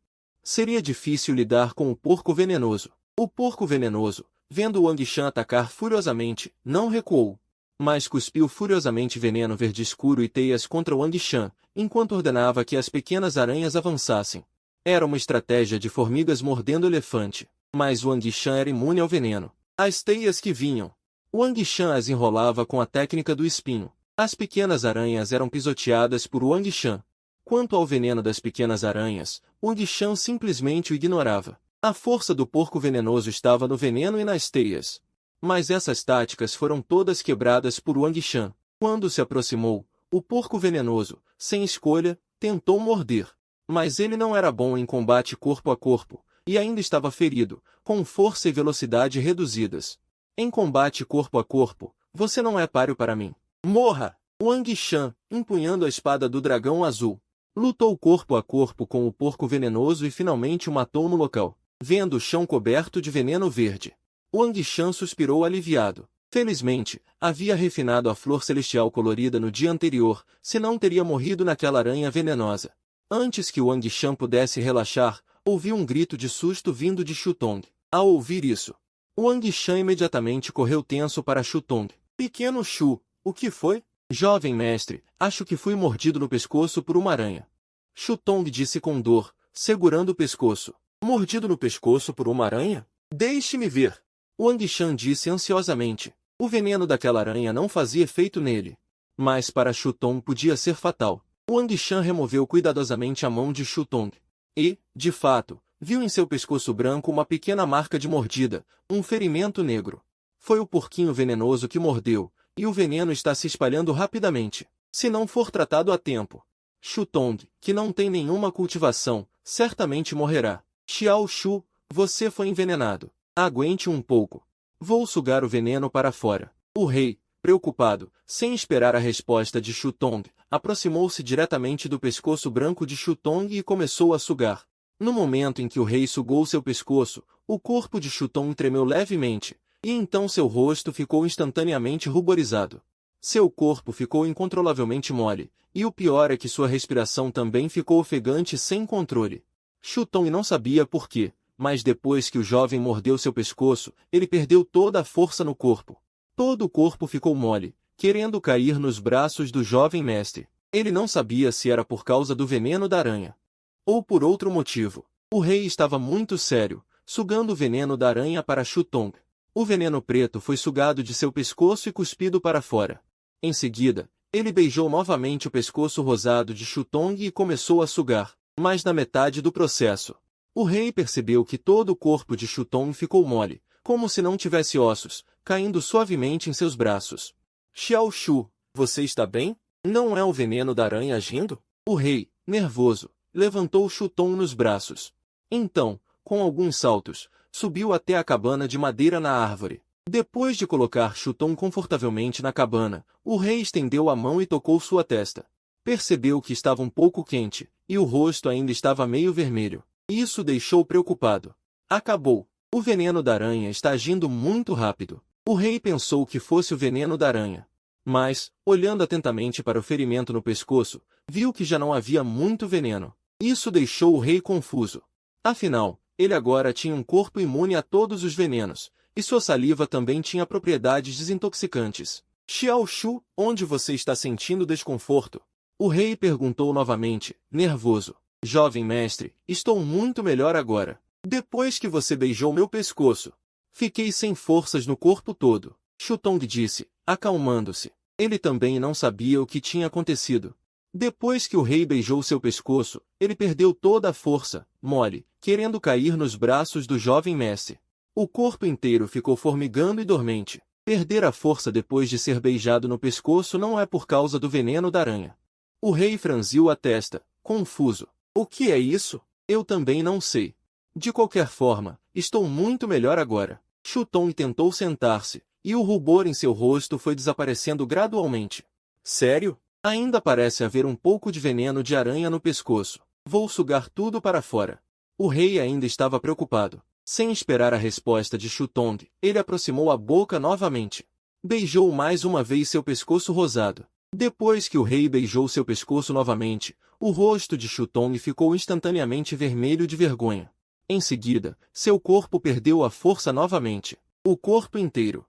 seria difícil lidar com o porco venenoso. O porco venenoso, vendo Wang Shan atacar furiosamente, não recuou, mas cuspiu furiosamente veneno verde escuro e teias contra Wang Shan, enquanto ordenava que as pequenas aranhas avançassem. Era uma estratégia de formigas mordendo elefante, mas Wang Shan era imune ao veneno. As teias que vinham, Wang Shan as enrolava com a técnica do espinho. As pequenas aranhas eram pisoteadas por Wang Shan. Quanto ao veneno das pequenas aranhas, Wang Shan simplesmente o ignorava. A força do porco venenoso estava no veneno e nas teias. Mas essas táticas foram todas quebradas por Wang Shan. Quando se aproximou, o porco venenoso, sem escolha, tentou morder. Mas ele não era bom em combate corpo a corpo, e ainda estava ferido, com força e velocidade reduzidas. Em combate corpo a corpo, você não é páreo para mim. Morra! Wang Shan, empunhando a espada do dragão azul, lutou corpo a corpo com o porco venenoso e finalmente o matou no local. Vendo o chão coberto de veneno verde, Wang Shan suspirou aliviado. Felizmente, havia refinado a flor celestial colorida no dia anterior, senão teria morrido naquela aranha venenosa. Antes que Wang Shan pudesse relaxar, ouviu um grito de susto vindo de Shutong. Ao ouvir isso, Wang Shan imediatamente correu tenso para Shutong. Pequeno Shu, o que foi? Jovem mestre, acho que fui mordido no pescoço por uma aranha. Shutong disse com dor, segurando o pescoço. Mordido no pescoço por uma aranha? Deixe-me ver. Wang Shan disse ansiosamente. O veneno daquela aranha não fazia efeito nele. Mas para Shutong podia ser fatal. Wang Shan removeu cuidadosamente a mão de Shutong. E, de fato, viu em seu pescoço branco uma pequena marca de mordida, um ferimento negro. Foi o porquinho venenoso que mordeu, e o veneno está se espalhando rapidamente. Se não for tratado a tempo, Shutong, que não tem nenhuma cultivação, certamente morrerá. Xiao Shu, você foi envenenado. Aguente um pouco. Vou sugar o veneno para fora. O rei, preocupado, sem esperar a resposta de Shutong, aproximou-se diretamente do pescoço branco de Shutong e começou a sugar. No momento em que o rei sugou seu pescoço, o corpo de Shutong tremeu levemente, e então seu rosto ficou instantaneamente ruborizado. Seu corpo ficou incontrolavelmente mole, e o pior é que sua respiração também ficou ofegante sem controle. Shutong não sabia por quê, mas depois que o jovem mordeu seu pescoço, ele perdeu toda a força no corpo. Todo o corpo ficou mole, querendo cair nos braços do jovem mestre. Ele não sabia se era por causa do veneno da aranha ou por outro motivo. O rei estava muito sério, sugando o veneno da aranha para Shutong. O veneno preto foi sugado de seu pescoço e cuspido para fora. Em seguida, ele beijou novamente o pescoço rosado de Shutong e começou a sugar, mas na metade do processo, o rei percebeu que todo o corpo de Shutong ficou mole, como se não tivesse ossos, caindo suavemente em seus braços. Xiao Shu, você está bem? Não é o veneno da aranha agindo? O rei, nervoso, levantou Shutong nos braços. Então, com alguns saltos, subiu até a cabana de madeira na árvore. Depois de colocar Shutong confortavelmente na cabana, o rei estendeu a mão e tocou sua testa. Percebeu que estava um pouco quente, e o rosto ainda estava meio vermelho. Isso deixou preocupado. Acabou. O veneno da aranha está agindo muito rápido. O rei pensou que fosse o veneno da aranha. Mas, olhando atentamente para o ferimento no pescoço, viu que já não havia muito veneno. Isso deixou o rei confuso. Afinal, ele agora tinha um corpo imune a todos os venenos, e sua saliva também tinha propriedades desintoxicantes. Xiao Shu, onde você está sentindo desconforto? O rei perguntou novamente, nervoso. Jovem mestre, estou muito melhor agora. Depois que você beijou meu pescoço, fiquei sem forças no corpo todo. Shutong disse, acalmando-se. Ele também não sabia o que tinha acontecido. Depois que o rei beijou seu pescoço, ele perdeu toda a força, mole, querendo cair nos braços do jovem mestre. O corpo inteiro ficou formigando e dormente. Perder a força depois de ser beijado no pescoço não é por causa do veneno da aranha. O rei franziu a testa, confuso. O que é isso? Eu também não sei. De qualquer forma, estou muito melhor agora. Shutong tentou sentar-se, e o rubor em seu rosto foi desaparecendo gradualmente. Sério? Ainda parece haver um pouco de veneno de aranha no pescoço. Vou sugar tudo para fora. O rei ainda estava preocupado. Sem esperar a resposta de Shutong, ele aproximou a boca novamente. Beijou mais uma vez seu pescoço rosado. Depois que o rei beijou seu pescoço novamente, o rosto de Shutong ficou instantaneamente vermelho de vergonha. Em seguida, seu corpo perdeu a força novamente. O corpo inteiro,